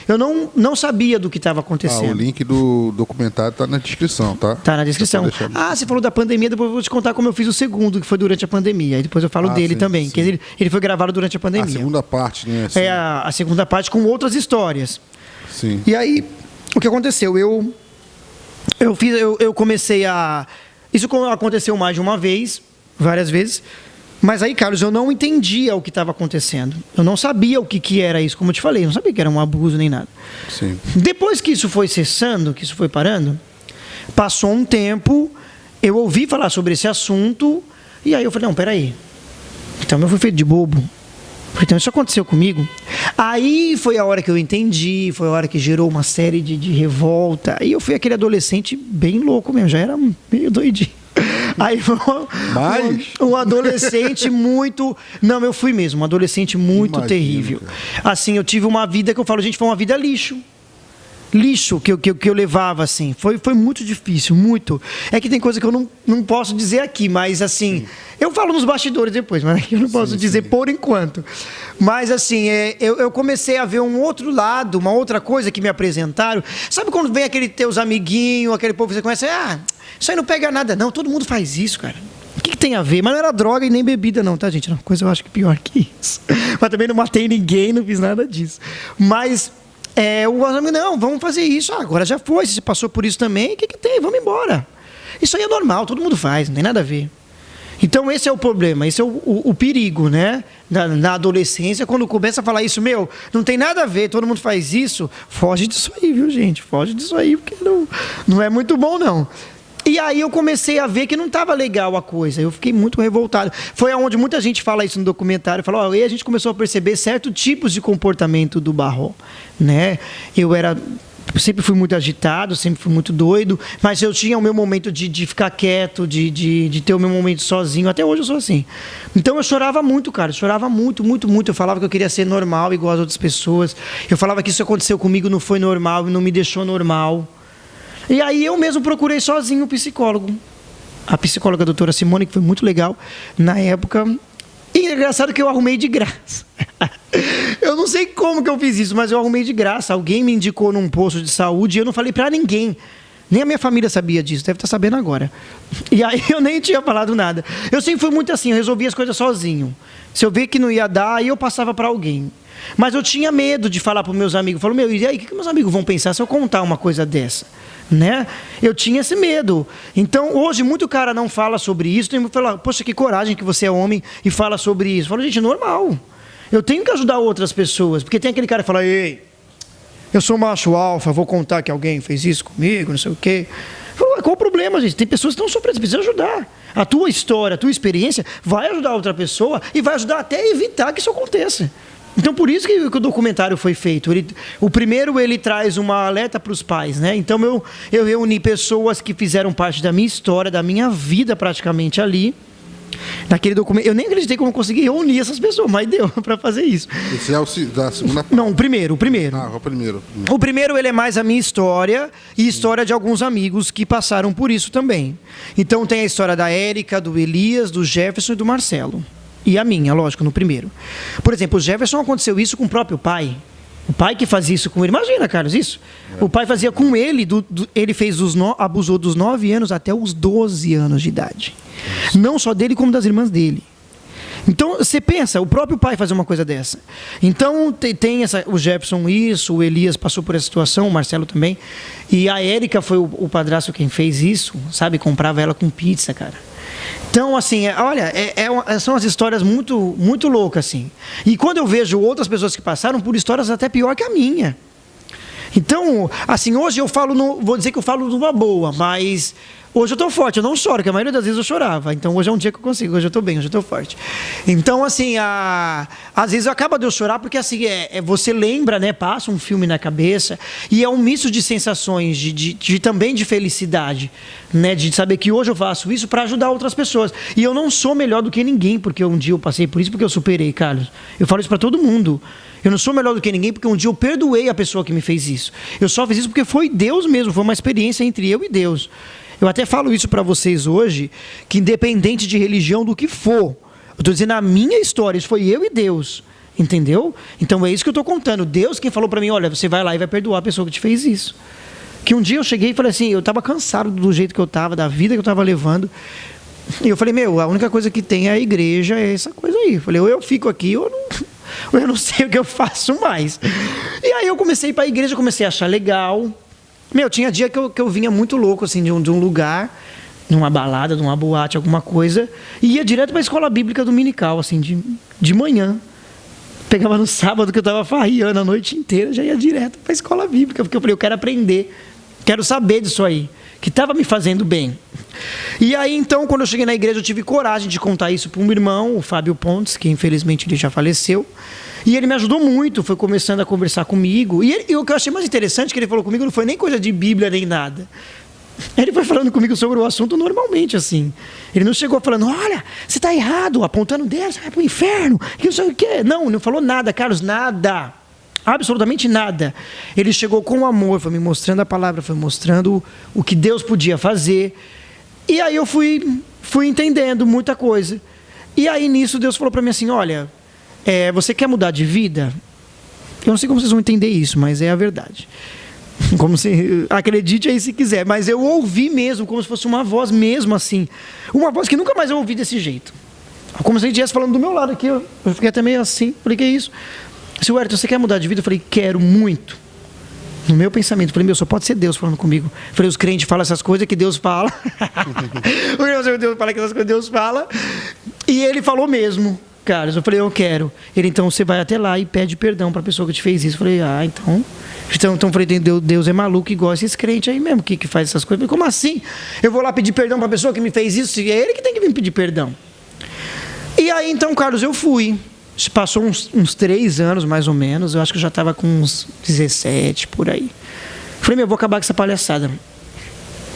eu não sabia do que estava acontecendo. O link do documentário está na descrição, tá? Tá na descrição. Você falou da pandemia, depois eu vou te contar como eu fiz o segundo, que foi durante a pandemia. Aí depois eu falo dele também, que ele foi gravado durante a pandemia. A segunda parte, né? Assim. A segunda parte com outras histórias. Sim. E aí, o que aconteceu? Eu comecei a... Isso aconteceu mais de uma vez, várias vezes. Mas aí, Carlos, eu não entendia o que estava acontecendo. Eu não sabia o que era isso, como eu te falei. Eu não sabia que era um abuso nem nada. Sim. Depois que isso foi cessando, que isso foi parando, passou um tempo, eu ouvi falar sobre esse assunto, e aí eu falei, não, peraí. Então eu fui feito de bobo. Então isso aconteceu comigo. Aí foi a hora que eu entendi, foi a hora que gerou uma série de revolta. Aí eu fui aquele adolescente bem louco mesmo, já era meio doidinho. Aí foi um adolescente muito... Não, eu fui mesmo, um adolescente muito terrível. Cara. Assim, eu tive uma vida que eu falo, gente, foi uma vida lixo. Lixo que eu levava, assim. Foi muito difícil, muito. É que tem coisa que eu não posso dizer aqui, mas assim... Eu falo nos bastidores depois, mas eu não posso dizer por enquanto. Mas assim, eu comecei a ver um outro lado, uma outra coisa que me apresentaram. Sabe quando vem aquele teus amiguinhos, aquele povo que você conhece? Isso aí não pega nada, não. Todo mundo faz isso, cara. O que tem a ver? Mas não era droga e nem bebida, não, tá, gente? Era uma coisa eu acho que pior que isso. Mas também não matei ninguém, não fiz nada disso. Mas... o amigo, não, vamos fazer isso. Agora já foi, se você passou por isso também, o que tem? Vamos embora. Isso aí é normal, todo mundo faz, não tem nada a ver. Então esse é o problema, esse é o perigo, né? Na adolescência, quando começa a falar isso, não tem nada a ver, todo mundo faz isso, foge disso aí, viu, gente? Foge disso aí, porque não é muito bom, não. E aí eu comecei a ver que não estava legal a coisa. Eu fiquei muito revoltado. Foi onde muita gente fala isso no documentário. Falou, e a gente começou a perceber certos tipos de comportamento do Barro, né? Sempre fui muito agitado, sempre fui muito doido, mas eu tinha o meu momento de ficar quieto, de ter o meu momento sozinho. Até hoje eu sou assim. Então eu chorava muito, cara. Eu chorava muito, muito, muito. Eu falava que eu queria ser normal, igual as outras pessoas. Eu falava que isso aconteceu comigo, não foi normal e não me deixou normal. E aí eu mesmo procurei sozinho um psicólogo. A psicóloga a doutora Simone, que foi muito legal na época. E é engraçado que eu arrumei de graça. Eu não sei como que eu fiz isso, mas eu arrumei de graça. Alguém me indicou num posto de saúde e eu não falei pra ninguém. Nem a minha família sabia disso, deve estar sabendo agora. E aí eu nem tinha falado nada. Eu sempre fui muito assim, eu resolvia as coisas sozinho. Se eu ver que não ia dar, aí eu passava para alguém. Mas eu tinha medo de falar para meus amigos. Eu falei, e aí, o que meus amigos vão pensar se eu contar uma coisa dessa? Né? Eu tinha esse medo. Então, hoje, muito cara não fala sobre isso. Tem que falar, poxa, que coragem que você é homem e fala sobre isso. Eu falo, gente, normal. Eu tenho que ajudar outras pessoas. Porque tem aquele cara que fala, ei, eu sou macho alfa, vou contar que alguém fez isso comigo, não sei o quê. Eu falo, qual o problema, gente? Tem pessoas que estão sofrendo, você precisa ajudar. A tua história, a tua experiência vai ajudar outra pessoa e vai ajudar até a evitar que isso aconteça. Então, por isso que o documentário foi feito. O primeiro, ele traz uma alerta para os pais, né? Então, eu reuni pessoas que fizeram parte da minha história, da minha vida praticamente ali. Naquele documento. Eu nem acreditei como eu consegui reunir essas pessoas, mas deu para fazer isso. Esse é o da segunda parte? Não, o primeiro. O primeiro. O primeiro, ele é mais a minha história e história de alguns amigos que passaram por isso também. Então, tem a história da Érica, do Elias, do Jefferson e do Marcelo. E a minha, lógico, no primeiro. Por exemplo, o Jefferson aconteceu isso com o próprio pai. O pai que fazia isso com ele. Imagina, Carlos, isso. O pai fazia com ele, ele abusou dos 9 anos até os 12 anos de idade. Não só dele, como das irmãs dele. Então, você pensa, o próprio pai fazer uma coisa dessa. Então, tem o Jefferson isso, o Elias passou por essa situação, o Marcelo também. E a Érica foi o padrasto quem fez isso, sabe? Comprava ela com pizza, cara. Então, assim, olha, são as histórias muito, muito loucas, assim. E quando eu vejo outras pessoas que passaram por histórias até pior que a minha. Então, assim, hoje eu falo, vou dizer que eu falo numa boa, mas hoje eu estou forte, eu não choro, porque a maioria das vezes eu chorava. Então, hoje é um dia que eu consigo, hoje eu estou bem, hoje eu estou forte. Então, assim, às vezes acaba de eu chorar, porque assim, você lembra, né, passa um filme na cabeça, e é um misto de sensações, também de felicidade, né, de saber que hoje eu faço isso para ajudar outras pessoas. E eu não sou melhor do que ninguém, porque um dia eu passei por isso, porque eu superei, Carlos. Eu falo isso para todo mundo. Eu não sou melhor do que ninguém, porque um dia eu perdoei a pessoa que me fez isso. Eu só fiz isso porque foi Deus mesmo, foi uma experiência entre eu e Deus. Eu até falo isso para vocês hoje, que independente de religião do que for, eu estou dizendo a minha história, isso foi eu e Deus. entendeu? Então é isso que eu estou contando. Deus quem falou para mim, olha, você vai lá e vai perdoar a pessoa que te fez isso. Que um dia eu cheguei e falei assim, eu estava cansado do jeito que eu estava, da vida que eu estava levando. E eu falei, a única coisa que tem é a igreja, é essa coisa aí. Eu falei, ou eu fico aqui, ou eu não sei o que eu faço mais. E aí eu comecei a ir para a igreja, comecei a achar legal. Tinha dia que eu vinha muito louco, assim, de um lugar, numa balada, numa boate, alguma coisa, e ia direto para a escola bíblica dominical, assim, de manhã. Pegava no sábado que eu estava farriando a noite inteira, já ia direto para a escola bíblica, porque eu falei, eu quero aprender, quero saber disso aí, que estava me fazendo bem. E aí, então, quando eu cheguei na igreja, eu tive coragem de contar isso para um irmão, o Fábio Pontes, que infelizmente ele já faleceu, e ele me ajudou muito, foi começando a conversar comigo, e o que eu achei mais interessante que ele falou comigo não foi nem coisa de Bíblia, nem nada. Ele foi falando comigo sobre o assunto normalmente, assim. Ele não chegou falando, olha, você está errado, apontando o dedo, você vai para o inferno, que não sei o quê. Não falou nada, Carlos, nada. Absolutamente nada. Ele chegou com amor, foi me mostrando a palavra, foi mostrando o que Deus podia fazer. E aí eu fui entendendo muita coisa. E aí nisso Deus falou para mim assim, olha, você quer mudar de vida? Eu não sei como vocês vão entender isso, mas é a verdade. Como se, acredite aí se quiser, mas eu ouvi mesmo, como se fosse uma voz mesmo assim, uma voz que nunca mais eu ouvi desse jeito, como se ele estivesse falando do meu lado aqui, eu fiquei até meio assim, falei, que é isso? Seu Ayrton, você quer mudar de vida? Eu falei, quero muito, no meu pensamento, eu falei, só pode ser Deus falando comigo. Eu falei, os crentes falam essas coisas que Deus fala, Deus fala que essas coisas Deus fala, e ele falou mesmo, Carlos, eu falei, eu quero. Ele, então você vai até lá e pede perdão para a pessoa que te fez isso. Eu falei, então falei, Deus é maluco igual esses crentes aí mesmo, que faz essas coisas. Eu falei, como assim? Eu vou lá pedir perdão para a pessoa que me fez isso? É ele que tem que vir pedir perdão. E aí, então, Carlos, eu fui. Passou uns 3 anos, mais ou menos. Eu acho que eu já estava com uns 17, por aí. Eu falei, eu vou acabar com essa palhaçada.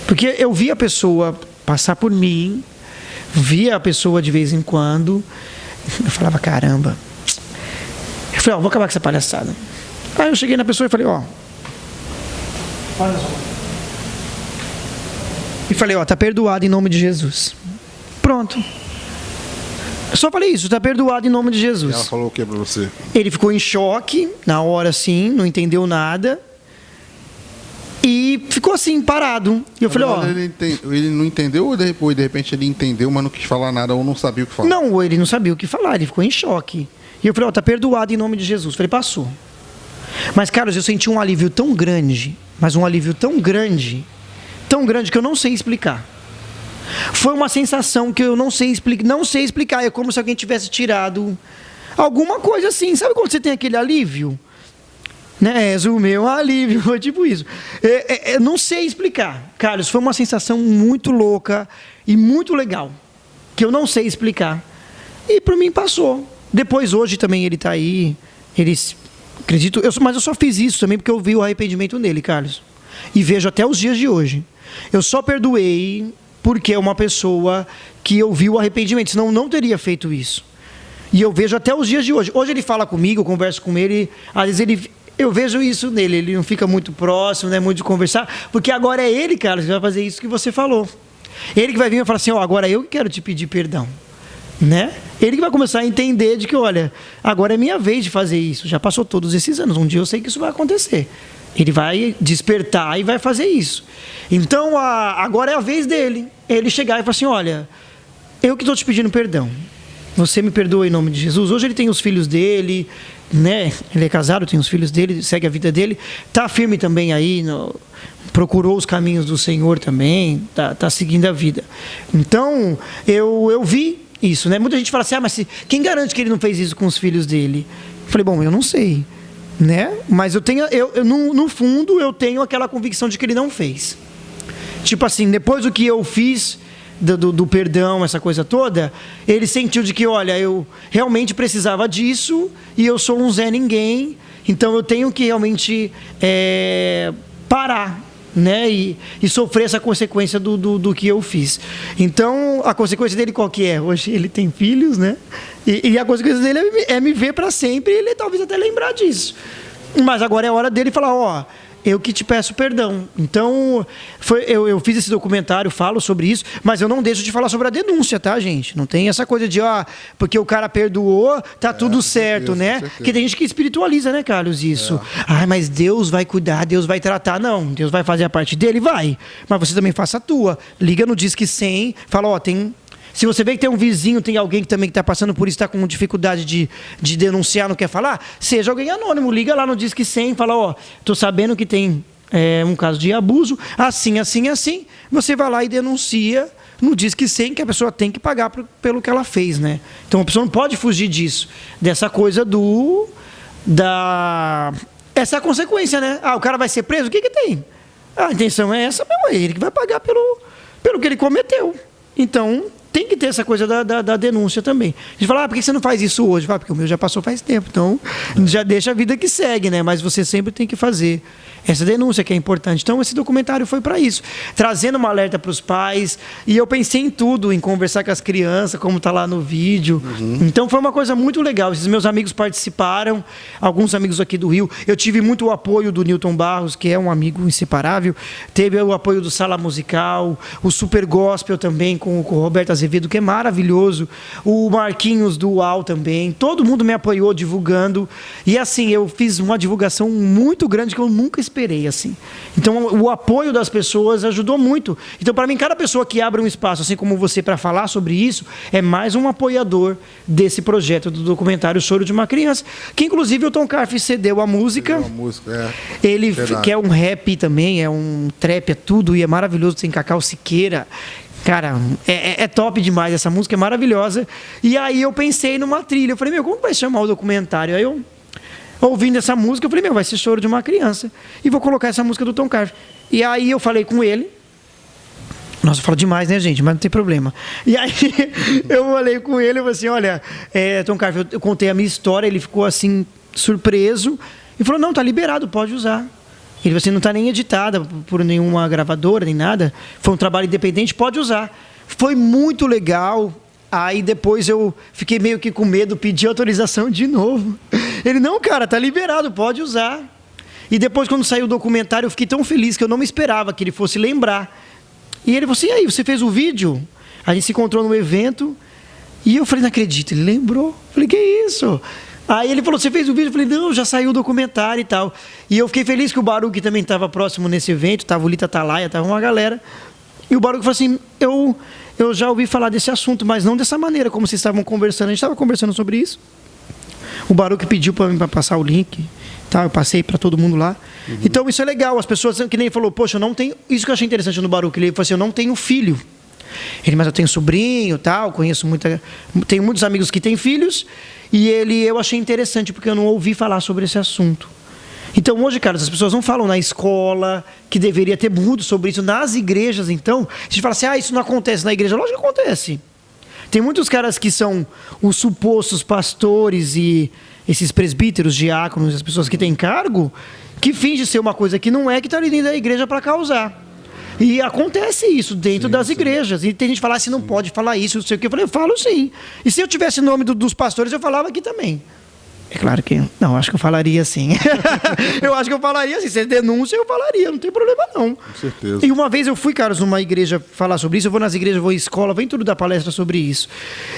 Porque eu vi a pessoa passar por mim, via a pessoa de vez em quando. Eu falava, caramba. Eu falei, vou acabar com essa palhaçada. Aí eu cheguei na pessoa e falei, olha só. E falei, tá perdoado em nome de Jesus. Pronto. Eu só falei isso, tá perdoado em nome de Jesus. Ela falou o que pra você? Ele ficou em choque, na hora assim, não entendeu nada. E ficou assim, parado. E eu falei, ele não entendeu ou de repente ele entendeu, mas não quis falar nada ou não sabia o que falar? Não, ele não sabia o que falar, ele ficou em choque. E eu falei, tá perdoado em nome de Jesus. Eu falei, passou. Mas, Carlos, eu senti um alívio tão grande, mas um alívio tão grande que eu não sei explicar. Foi uma sensação que eu não sei explicar. É como se alguém tivesse tirado alguma coisa assim. Sabe quando você tem aquele alívio? Né? És o meu alívio, foi tipo isso. Não sei explicar. Carlos, foi uma sensação muito louca e muito legal, que eu não sei explicar. E para mim passou. Depois, hoje também ele está aí. Acredito, mas eu só fiz isso também porque eu vi o arrependimento nele, Carlos. E vejo até os dias de hoje. Eu só perdoei porque é uma pessoa que eu vi o arrependimento, senão eu não teria feito isso. E eu vejo até os dias de hoje. Hoje ele fala comigo, eu converso com ele, às vezes eu vejo isso nele, ele não fica muito próximo, não é muito de conversar, porque agora é ele, Carlos, que vai fazer isso que você falou. Ele que vai vir e falar assim, agora eu que quero te pedir perdão. Né? Ele que vai começar a entender de que, olha, agora é minha vez de fazer isso. Já passou todos esses anos, um dia eu sei que isso vai acontecer. Ele vai despertar e vai fazer isso. Então, agora é a vez dele. Ele chegar e falar assim, olha, eu que estou te pedindo perdão. Você me perdoa em nome de Jesus. Hoje ele tem os filhos dele, né? Ele é casado, tem os filhos dele, segue a vida dele. Está firme também aí, procurou os caminhos do Senhor também, tá seguindo a vida. Então, eu vi isso, né? Muita gente fala assim, mas quem garante que ele não fez isso com os filhos dele? Eu falei, bom, eu não sei, né? Mas no fundo, eu tenho aquela convicção de que ele não fez. Tipo assim, depois do que eu fiz, do perdão, essa coisa toda, ele sentiu de que, olha, eu realmente precisava disso e eu sou um Zé Ninguém, então eu tenho que realmente parar, né? E sofrer essa consequência do que eu fiz. Então, a consequência dele qual que é? Hoje ele tem filhos, né? E a consequência dele é me ver para sempre e ele talvez até lembrar disso. Mas agora é hora dele falar, eu que te peço perdão. Então, eu fiz esse documentário, falo sobre isso, mas eu não deixo de falar sobre a denúncia, tá, gente? Não tem essa coisa de, porque o cara perdoou, tá tudo certo, né? Porque tem gente que espiritualiza, né, Carlos, isso. Mas Deus vai cuidar, Deus vai tratar. Não, Deus vai fazer a parte dele, vai. Mas você também faça a tua. Liga no Disque 100, fala, tem... Se você vê que tem um vizinho, tem alguém que também está passando por isso, está com dificuldade de denunciar, não quer falar, seja alguém anônimo, liga lá no Disque 100 e fala, tô sabendo que tem um caso de abuso, assim, assim, assim, você vai lá e denuncia no Disque 100 que a pessoa tem que pagar pelo que ela fez, né? Então a pessoa não pode fugir disso, dessa coisa essa é a consequência, né? O cara vai ser preso, o que tem? A intenção é essa mesmo, é ele que vai pagar pelo que ele cometeu. Então, tem que ter essa coisa da denúncia também. A gente fala, por que você não faz isso hoje? Porque o meu já passou faz tempo, então já deixa a vida que segue, né? Mas você sempre tem que fazer essa denúncia, que é importante. Então, esse documentário foi para isso, trazendo uma alerta para os pais, e eu pensei em tudo, em conversar com as crianças, como está lá no vídeo. Então, foi uma coisa muito legal. Esses meus amigos participaram, alguns amigos aqui do Rio. Eu tive muito o apoio do Newton Barros, que é um amigo inseparável. Teve o apoio do Sala Musical, o Super Gospel também, com o Roberto Azevedo, que é maravilhoso. O Marquinhos do UAU também. Todo mundo me apoiou divulgando. E assim, eu fiz uma divulgação muito grande que eu nunca esperei, assim. Então, o apoio das pessoas ajudou muito. Então, para mim, cada pessoa que abre um espaço, assim como você, para falar sobre isso, é mais um apoiador desse projeto do documentário Choro de uma Criança, que inclusive o Tom Carf cedeu a música. Ele que é um rap também, é um trap, é tudo, e é maravilhoso, tem Cacau Siqueira. Cara, é top demais, essa música é maravilhosa. E aí eu pensei numa trilha, eu falei, como vai chamar o documentário? Aí eu, ouvindo essa música, eu falei, vai ser Choro de uma Criança. E vou colocar essa música do Tom Carf. E aí eu falei com ele. Nossa, eu falo demais, né, gente? Mas não tem problema. E aí eu falei com ele, eu falei assim, olha, Tom Carf, eu contei a minha história, ele ficou assim, surpreso. E falou, não, tá liberado, pode usar. Ele falou assim, não tá nem editada por nenhuma gravadora, nem nada. Foi um trabalho independente, pode usar. Foi muito legal. Aí depois eu fiquei meio que com medo, pedi autorização de novo. Ele, não, cara, tá liberado, pode usar. E depois, quando saiu o documentário, eu fiquei tão feliz que eu não me esperava que ele fosse lembrar. E ele falou assim, e aí, você fez o vídeo? A gente se encontrou no evento. E eu falei, não acredito, ele lembrou. Eu falei, que isso? Aí ele falou, você fez o vídeo? Eu falei, não, já saiu o documentário e tal. E eu fiquei feliz que o Baruch também estava próximo nesse evento, estava o Lita Atalaia, estava uma galera. E o Baruch falou assim, eu já ouvi falar desse assunto, mas não dessa maneira, como vocês estavam conversando. A gente estava conversando sobre isso. O Baruch pediu para mim para passar o link. Tá, eu passei para todo mundo lá. Então isso é legal. As pessoas, que nem falou, poxa, eu não tenho... Isso que eu achei interessante no Baruch. Ele falou assim, eu não tenho filho. Mas eu tenho sobrinho, tal, conheço tenho muitos amigos que têm filhos. E eu achei interessante, porque eu não ouvi falar sobre esse assunto. Então, hoje, cara, as pessoas não falam na escola, que deveria ter muito sobre isso. Nas igrejas, então, a gente fala assim, isso não acontece na igreja. Lógico que acontece. Tem muitos caras que são os supostos pastores e esses presbíteros, diáconos, as pessoas que têm cargo, que fingem ser uma coisa que não é, que está ali dentro da igreja para causar. E acontece isso dentro das igrejas. E tem gente que fala assim, não pode falar isso, não sei o que. Eu falei, eu falo sim. E se eu tivesse o nome dos pastores, eu falava aqui também. É claro que... Não, acho que eu falaria sim. Eu acho que eu falaria assim. Se é denúncia, eu falaria. Não tem problema, não. Com certeza. E uma vez eu fui, Carlos, numa igreja falar sobre isso. Eu vou nas igrejas, vou em escola, vem tudo dar palestra sobre isso.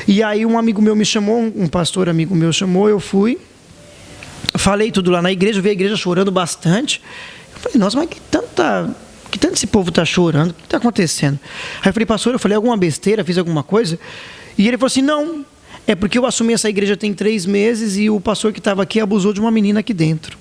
E aí um amigo meu me chamou, um pastor amigo meu chamou, eu fui. Falei tudo lá na igreja, vi a igreja chorando bastante. Eu falei, nossa, mas que tanto esse povo está chorando? O que está acontecendo? Aí eu falei, pastor, eu falei alguma besteira, fiz alguma coisa? E ele falou assim, não... É porque eu assumi essa igreja tem 3 meses e o pastor que estava aqui abusou de uma menina aqui dentro.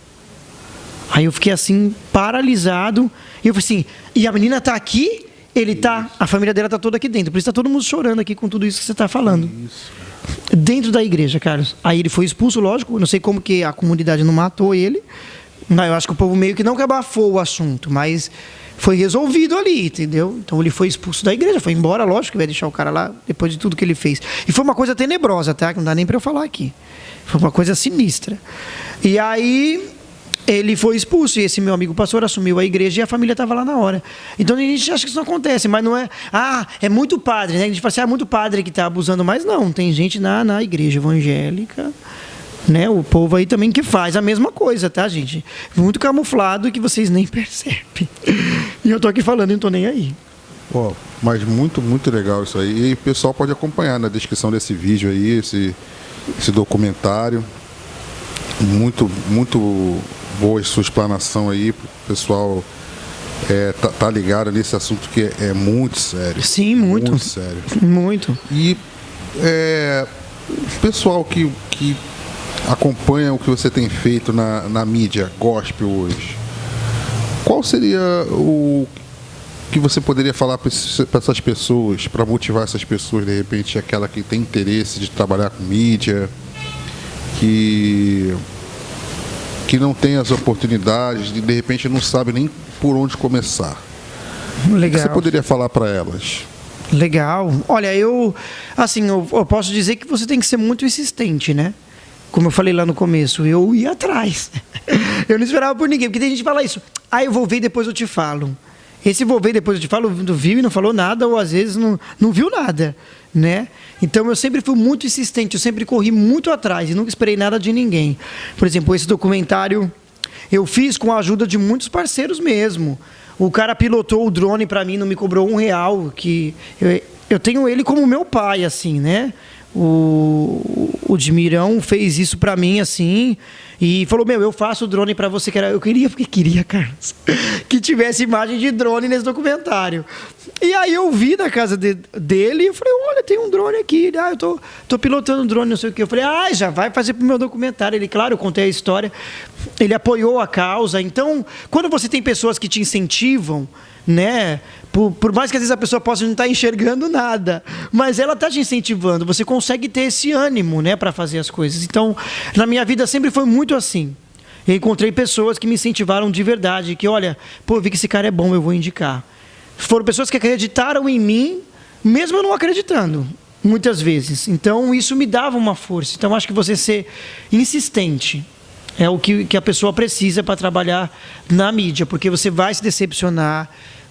Aí eu fiquei assim, paralisado. E eu falei assim, e a menina está aqui? Ele está, a família dela está toda aqui dentro. Por isso está todo mundo chorando aqui com tudo isso que você está falando. Isso. Dentro da igreja, Carlos. Aí ele foi expulso, lógico. Não sei como que a comunidade não matou ele. Não, eu acho que o povo meio que não abafou o assunto, mas... foi resolvido ali, entendeu? Então ele foi expulso da igreja, foi embora, lógico que vai deixar o cara lá depois de tudo que ele fez. E foi uma coisa tenebrosa, tá? Que não dá nem para eu falar aqui. Foi uma coisa sinistra. E aí ele foi expulso e esse meu amigo pastor assumiu a igreja e a família estava lá na hora. Então a gente acha que isso não acontece, mas não é... é muito padre, né? A gente fala assim, muito padre que está abusando, mas não, tem gente na igreja evangélica Né? O povo aí também que faz a mesma coisa, tá, gente? Muito camuflado que vocês nem percebem. E eu tô aqui falando e não tô nem aí. Pô, mas muito, muito legal isso aí. E o pessoal pode acompanhar na descrição desse vídeo aí, esse documentário. Muito, muito boa sua explanação aí, pro pessoal tá ligado nesse assunto que é muito sério. Sim, muito. Muito sério. Muito. E o pessoal que acompanha o que você tem feito na mídia gospel hoje, qual seria o que você poderia falar para essas pessoas, para motivar essas pessoas, de repente, aquela que tem interesse de trabalhar com mídia, que não tem as oportunidades, de repente não sabe nem por onde começar? Legal. O que você poderia falar para elas? Legal. Olha, eu posso dizer que você tem que ser muito insistente, né? Como eu falei lá no começo, eu ia atrás. Eu não esperava por ninguém, porque tem gente que fala isso. Eu vou ver e depois eu te falo. Esse vou ver e depois eu te falo, não viu e não falou nada, ou às vezes não viu nada, né? Então eu sempre fui muito insistente, eu sempre corri muito atrás e nunca esperei nada de ninguém. Por exemplo, esse documentário eu fiz com a ajuda de muitos parceiros mesmo. O cara pilotou o drone para mim, não me cobrou R$1, que eu tenho ele como meu pai, assim, né? O Dimirão fez isso pra mim, assim, e falou, eu faço o drone pra você. Eu queria, Carlos, que tivesse imagem de drone nesse documentário. E aí eu vi na casa dele e eu falei, olha, tem um drone aqui. Eu tô pilotando um drone, não sei o quê. Eu falei, já vai fazer pro meu documentário. Ele, claro, eu contei a história. Ele apoiou a causa. Então, quando você tem pessoas que te incentivam, né? Por mais que às vezes a pessoa possa não estar enxergando nada, mas ela está te incentivando, você consegue ter esse ânimo, né, para fazer as coisas. Então, na minha vida sempre foi muito assim. Eu encontrei pessoas que me incentivaram de verdade, que olha, vi que esse cara é bom, eu vou indicar. Foram pessoas que acreditaram em mim, mesmo eu não acreditando, muitas vezes. Então, isso me dava uma força. Então, acho que você ser insistente é o que a pessoa precisa para trabalhar na mídia, porque você vai se decepcionar.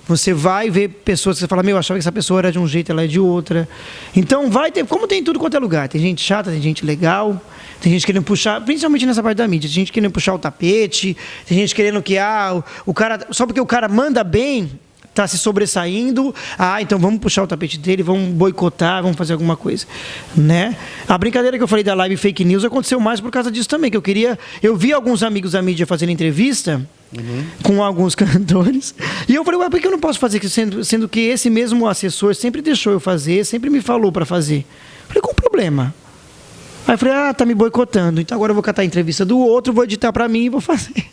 Você vai ver pessoas que você fala, eu achava que essa pessoa era de um jeito, ela é de outra. Então vai ter, como tem em tudo quanto é lugar. Tem gente chata, tem gente legal, tem gente querendo puxar, principalmente nessa parte da mídia, tem gente querendo puxar o tapete, tem gente querendo que o cara, só porque o cara manda bem, está se sobressaindo, então vamos puxar o tapete dele, vamos boicotar, vamos fazer alguma coisa, né? A brincadeira que eu falei da live fake news aconteceu mais por causa disso também, que eu vi alguns amigos da mídia fazendo entrevista com alguns cantores, e eu falei, por que eu não posso fazer isso, sendo que esse mesmo assessor sempre deixou eu fazer, sempre me falou para fazer? Eu falei, qual o problema? Aí eu falei, tá me boicotando, então agora eu vou catar a entrevista do outro, vou editar para mim e vou fazer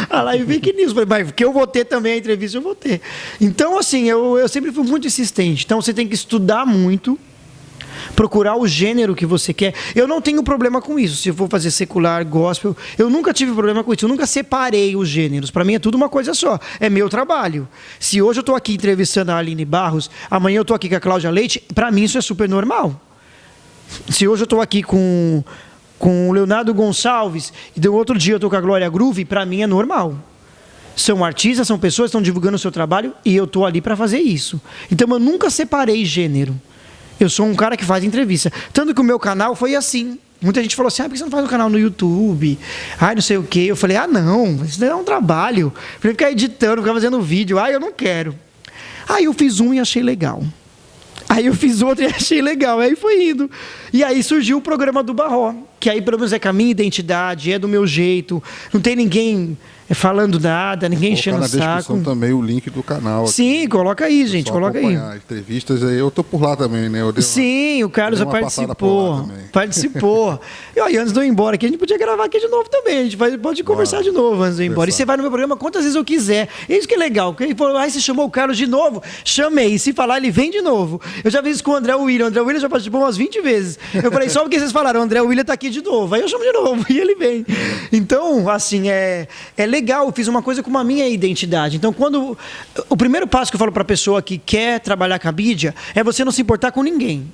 a live fake news. Eu falei, porque eu vou ter também a entrevista, eu vou ter. Então, assim, eu sempre fui muito insistente. Então, você tem que estudar muito, procurar o gênero que você quer. Eu não tenho problema com isso. Se eu for fazer secular, gospel, eu nunca tive problema com isso. Eu nunca separei os gêneros. Para mim é tudo uma coisa só. É meu trabalho. Se hoje eu estou aqui entrevistando a Aline Barros, amanhã eu estou aqui com a Cláudia Leite, para mim isso é super normal. Se hoje eu estou aqui com o Leonardo Gonçalves e do outro dia eu estou com a Glória Groove, para mim é normal. São artistas, são pessoas que estão divulgando o seu trabalho e eu estou ali para fazer isso. Então eu nunca separei gênero. Eu sou um cara que faz entrevista. Tanto que o meu canal foi assim. Muita gente falou assim, por que você não faz um canal no YouTube? Não sei o quê. Eu falei, não, isso é um trabalho. Eu falei, ficar editando, ficar fazendo vídeo. Eu não quero. Aí eu fiz um e achei legal. Aí eu fiz outro e achei legal. Aí foi indo. E aí surgiu o programa do Barró, que aí pelo menos é com a minha identidade, é do meu jeito. Não tem ninguém falando nada, ninguém enchendo o saco. Na descrição também o link do canal. Aqui. Sim, coloca aí, gente, coloca aí. Entrevistas aí, eu tô por lá também, né? Sim, o Carlos já participou. Participou. E aí, antes de eu ir embora aqui, a gente podia gravar aqui de novo também. A gente pode conversar de novo antes de eu ir embora. E você vai no meu programa quantas vezes eu quiser. Isso que é legal. Ele falou, você chamou o Carlos de novo? Chamei. E se falar, ele vem de novo. Eu já fiz isso com o André William. O André William já participou umas 20 vezes. Eu falei, só porque vocês falaram, o André William tá aqui de novo. Aí eu chamo de novo e ele vem. Então, assim, é legal. Eu fiz uma coisa com a minha identidade. Então, o primeiro passo que eu falo para a pessoa que quer trabalhar com a mídia é você não se importar com ninguém.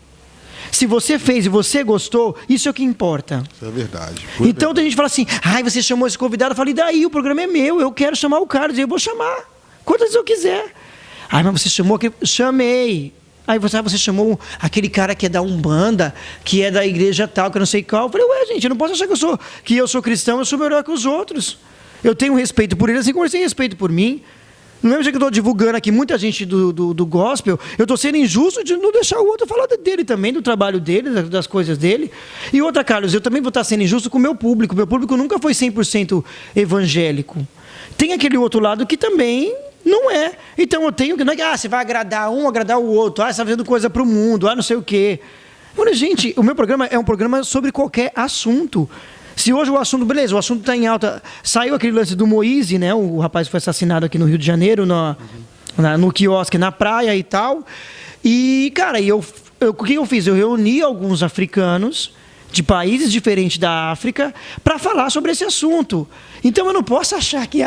Se você fez e você gostou, isso é o que importa. Isso é verdade. Então, tem gente que fala assim, você chamou esse convidado. Eu falei, daí, o programa é meu, eu quero chamar o Carlos, eu vou chamar quantas vezes eu quiser. Mas você chamou aqui? Chamei. Aí você chamou aquele cara que é da Umbanda, que é da igreja tal, que eu não sei qual. Eu falei, ué, gente, eu não posso achar que eu sou cristão, eu sou melhor que os outros. Eu tenho respeito por eles, assim como eles têm respeito por mim. No mesmo jeito que eu estou divulgando aqui muita gente do gospel, eu estou sendo injusto de não deixar o outro falar dele também, do trabalho dele, das coisas dele. E outra, Carlos, eu também vou estar sendo injusto com o meu público. Meu público nunca foi 100% evangélico. Tem aquele outro lado que também não é. Então eu tenho que... Não é que você vai agradar um, agradar o outro. Você está fazendo coisa para o mundo, não sei o quê. Olha, gente, o meu programa é um programa sobre qualquer assunto. Se hoje o assunto, beleza, o assunto está em alta. Saiu aquele lance do Moise, né? O rapaz que foi assassinado aqui no Rio de Janeiro, no quiosque, na praia e tal. E, cara, o que eu fiz? Eu reuni alguns africanos de países diferentes da África para falar sobre esse assunto. Então eu não posso achar que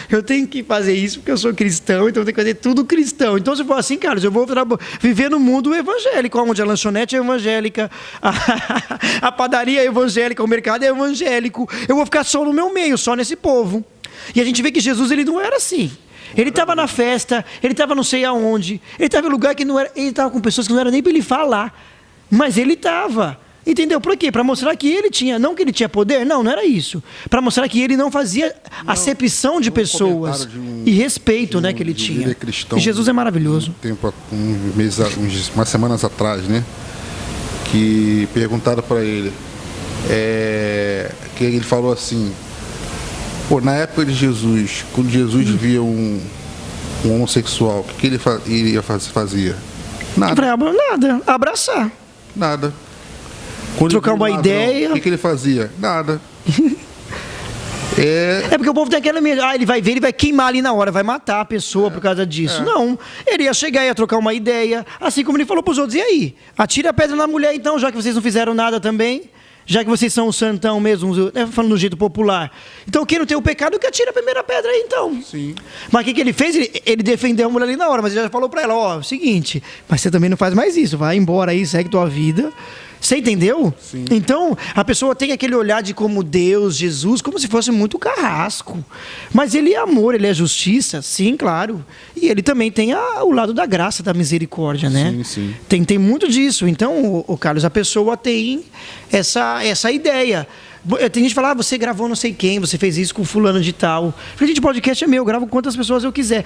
eu tenho que fazer isso porque eu sou cristão, então eu tenho que fazer tudo cristão. Então se for assim, Carlos, eu vou viver no mundo evangélico, onde a lanchonete é evangélica, a padaria é evangélica, o mercado é evangélico. Eu vou ficar só no meu meio, só nesse povo. E a gente vê que Jesus, ele não era assim. Ele estava na festa, ele estava não sei aonde, ele estava em lugar que não era, ele estava com pessoas que não era nem para ele falar, mas ele estava. Entendeu? Por quê? Para mostrar que ele tinha, não que ele tinha poder, não era isso. Para mostrar que ele não fazia acepção de pessoas e respeito, né, que ele tinha. E Jesus é maravilhoso. Umas semanas atrás, né, que perguntaram para ele, que ele falou assim, na época de Jesus, quando Jesus via um homossexual, o que ele fazia? Nada. Nada. Abraçar. Nada. Quando trocar uma ideia. O que ele fazia? Nada. Porque o povo tem aquela mesma. Ele vai ver, ele vai queimar ali na hora, vai matar a pessoa por causa disso. Não. Ele ia chegar, ia trocar uma ideia. Assim como ele falou para os outros. E aí? Atira a pedra na mulher então, já que vocês não fizeram nada também. Já que vocês são o santão mesmo, falando do jeito popular. Então quem não tem o pecado, que atira a primeira pedra aí então. Sim. Mas o que ele fez? Ele defendeu a mulher ali na hora, mas ele já falou para ela, seguinte, mas você também não faz mais isso, vai embora aí, segue tua vida. Você entendeu? Sim. Então, a pessoa tem aquele olhar de como Deus, Jesus, como se fosse muito carrasco. Mas ele é amor, ele é justiça, sim, claro. E ele também tem o lado da graça, da misericórdia, né? Sim, sim. Tem muito disso. Então, Carlos, a pessoa tem essa ideia. Tem gente que fala, você gravou não sei quem, você fez isso com fulano de tal. Porque, gente, podcast é meu, eu gravo quantas pessoas eu quiser.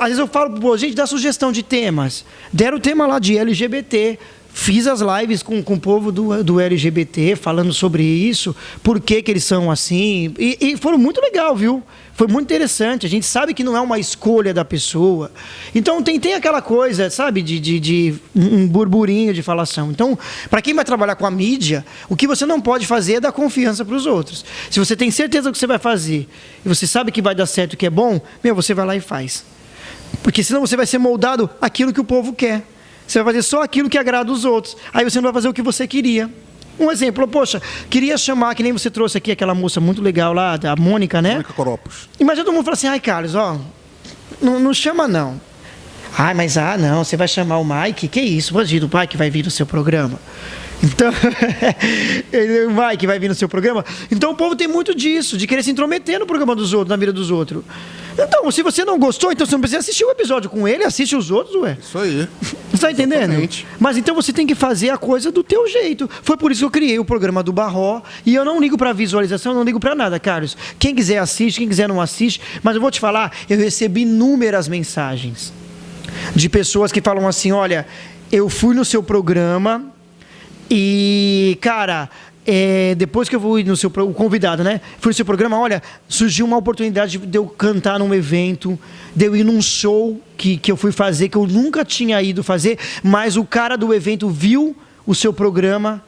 Às vezes eu falo, gente, dá sugestão de temas. Deram o tema lá de LGBT. Fiz as lives com o povo do LGBT, falando sobre isso, por que eles são assim. E foram muito legal, viu? Foi muito interessante. A gente sabe que não é uma escolha da pessoa. Então tem aquela coisa, sabe, de um burburinho de falação. Então, para quem vai trabalhar com a mídia, o que você não pode fazer é dar confiança para os outros. Se você tem certeza do que você vai fazer e você sabe que vai dar certo, que é bom, você vai lá e faz. Porque senão você vai ser moldado aquilo que o povo quer. Você vai fazer só aquilo que agrada os outros. Aí você não vai fazer o que você queria. Um exemplo, poxa, queria chamar, que nem você trouxe aqui, aquela moça muito legal lá, a Mônica, né? Mônica Coropos. Imagina todo mundo falar assim, ai, Carlos, não chama não. Ai, mas não, você vai chamar o Mike? Que isso? Imagina, o Mike vai vir no seu programa. Então, o Mike vai vir no seu programa. Então o povo tem muito disso, de querer se intrometer no programa dos outros, na vida dos outros. Então, se você não gostou, então você não precisa assistir o episódio com ele, assiste os outros, ué. Isso aí. Você está entendendo? Exatamente. Mas então você tem que fazer a coisa do teu jeito. Foi por isso que eu criei o programa do Barró. E eu não ligo para visualização, eu não ligo para nada, Carlos. Quem quiser assiste, quem quiser não assiste. Mas eu vou te falar, eu recebi inúmeras mensagens de pessoas que falam assim, olha, eu fui no seu programa e, cara... depois que eu fui no seu convidado, né? Fui no seu programa, olha, surgiu uma oportunidade de eu cantar num evento, de eu ir num show que eu fui fazer, que eu nunca tinha ido fazer, mas o cara do evento viu o seu programa.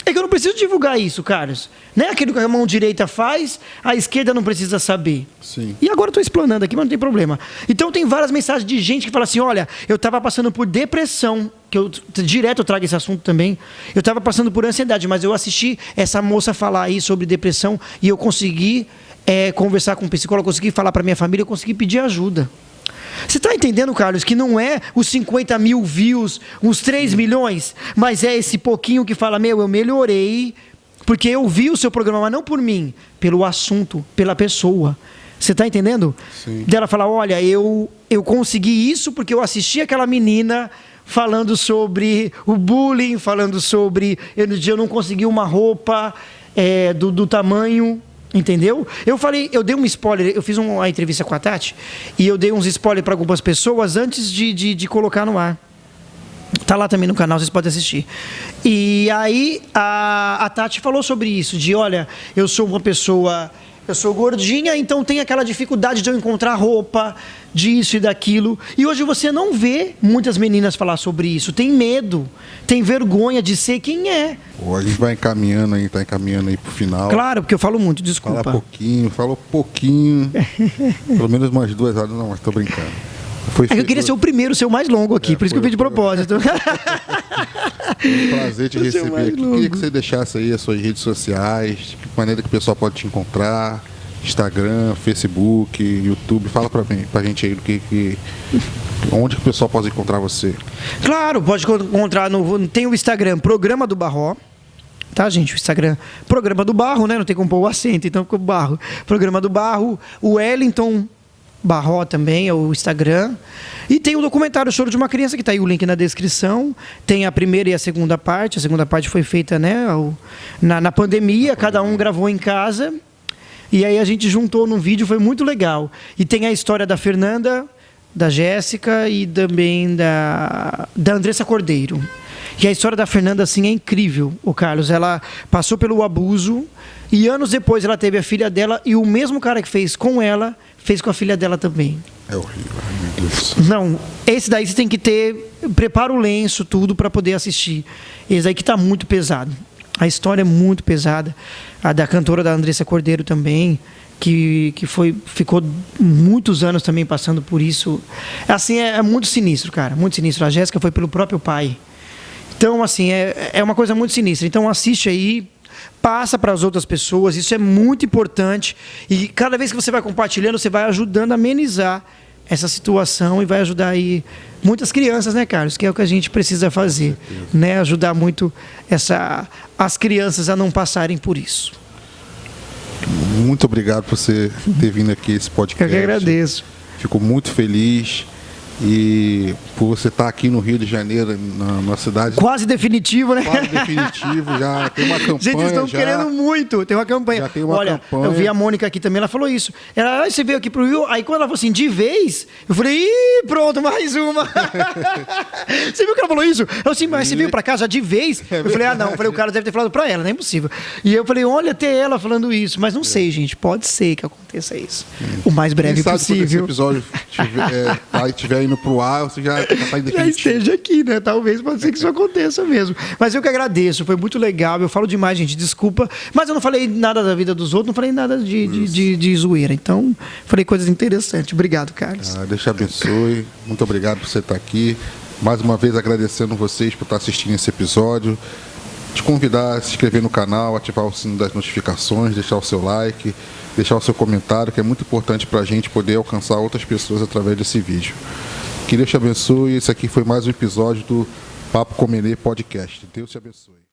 É que eu não preciso divulgar isso, Carlos. Não é aquilo que a mão direita faz, a esquerda não precisa saber. Sim. E agora eu estou explanando aqui, mas não tem problema. Então tem várias mensagens de gente que fala assim, olha, eu estava passando por depressão, que eu direto eu trago esse assunto também. Eu estava passando por ansiedade, mas eu assisti essa moça falar aí sobre depressão e eu consegui conversar com um psicólogo, consegui falar para minha família, eu consegui pedir ajuda. Você está entendendo, Carlos, que não é os 50 mil views, uns 3 milhões, mas é esse pouquinho que fala, eu melhorei, porque eu vi o seu programa, mas não por mim, pelo assunto, pela pessoa. Você está entendendo? Sim. Dela falar, olha, eu consegui isso porque eu assisti aquela menina falando sobre o bullying, falando sobre eu não consegui uma roupa do tamanho, entendeu? Eu dei um spoiler, eu fiz uma entrevista com a Tati e eu dei uns spoilers para algumas pessoas antes de colocar no ar. Tá lá também no canal, vocês podem assistir. E aí a Tati falou sobre isso, olha, eu sou gordinha, então tem aquela dificuldade de eu encontrar roupa, disso e daquilo. E hoje você não vê muitas meninas falar sobre isso. Tem medo, tem vergonha de ser quem é. A gente vai encaminhando aí, tá encaminhando aí pro final. Claro, porque eu falo muito, desculpa. Falou pouquinho. Pelo menos umas 2 horas, não, mas tô brincando. Eu queria ser o primeiro, ser o mais longo aqui, por isso que eu fiz de propósito. Foi um prazer te receber aqui. Queria que você deixasse aí as suas redes sociais, de que maneira que o pessoal pode te encontrar, Instagram, Facebook, YouTube. Fala pra gente aí onde que o pessoal pode encontrar você. Claro, pode encontrar tem o Instagram, Programa do Barró. Tá, gente? O Instagram, Programa do Barro, né? Não tem como pôr o acento, então ficou Barro. Programa do Barro. O Wellington Barró também é o Instagram. E tem o documentário Choro de uma Criança, que está aí o link na descrição. Tem a primeira e a segunda parte. A segunda parte foi feita, né, na pandemia, cada um gravou em casa. E aí a gente juntou num vídeo, foi muito legal. E tem a história da Fernanda, da Jéssica e também da Andressa Cordeiro. E a história da Fernanda, assim, é incrível, o Carlos. Ela passou pelo abuso e anos depois ela teve a filha dela e o mesmo cara que fez com ela, fez com a filha dela também. É horrível, meu Deus. Não, esse daí você tem que prepara o lenço, tudo, para poder assistir. Esse aí que está muito pesado. A história é muito pesada. A da cantora da Andressa Cordeiro também, que ficou muitos anos também passando por isso. Assim, é muito sinistro, cara, muito sinistro. A Jéssica foi pelo próprio pai. Então, assim, é uma coisa muito sinistra. Então, assiste aí, passa para as outras pessoas, isso é muito importante. E cada vez que você vai compartilhando, você vai ajudando a amenizar essa situação e vai ajudar aí muitas crianças, né, Carlos? Que é o que a gente precisa fazer, né? Ajudar muito as crianças a não passarem por isso. Muito obrigado por você ter vindo aqui esse podcast. Eu que agradeço. Fico muito feliz. E por você estar aqui no Rio de Janeiro, na cidade... Quase definitivo, né? Quase definitivo, já tem uma campanha. Gente, estão querendo muito, tem uma campanha. Já tem uma campanha. Eu vi a Mônica aqui também, ela falou isso. Você veio aqui pro Rio, aí quando ela falou assim, de vez, eu falei, ih, pronto, mais uma. Você viu que ela falou isso? Eu falei assim, mas você veio pra cá já de vez? Eu falei, não. Eu falei, o cara deve ter falado pra ela, não é impossível. E eu falei, olha, até ela falando isso. Mas não sei, gente, pode ser que aconteça isso. O mais breve possível. Quando esse episódio estiver indo pro ar, você já está em definitivo. Já esteja aqui, né? Talvez pode ser que isso aconteça mesmo. Mas eu que agradeço, foi muito legal. Eu falo demais, gente, desculpa. Mas eu não falei nada da vida dos outros, não falei nada de zoeira. Então, falei coisas interessantes. Obrigado, Carlos. Deus te abençoe. Muito obrigado por você estar aqui. Mais uma vez agradecendo vocês por estar assistindo esse episódio. Te convidar a se inscrever no canal, ativar o sino das notificações, deixar o seu like, deixar o seu comentário, que é muito importante para a gente poder alcançar outras pessoas através desse vídeo. Que Deus te abençoe. Esse aqui foi mais um episódio do Papo com Menê Podcast. Deus te abençoe.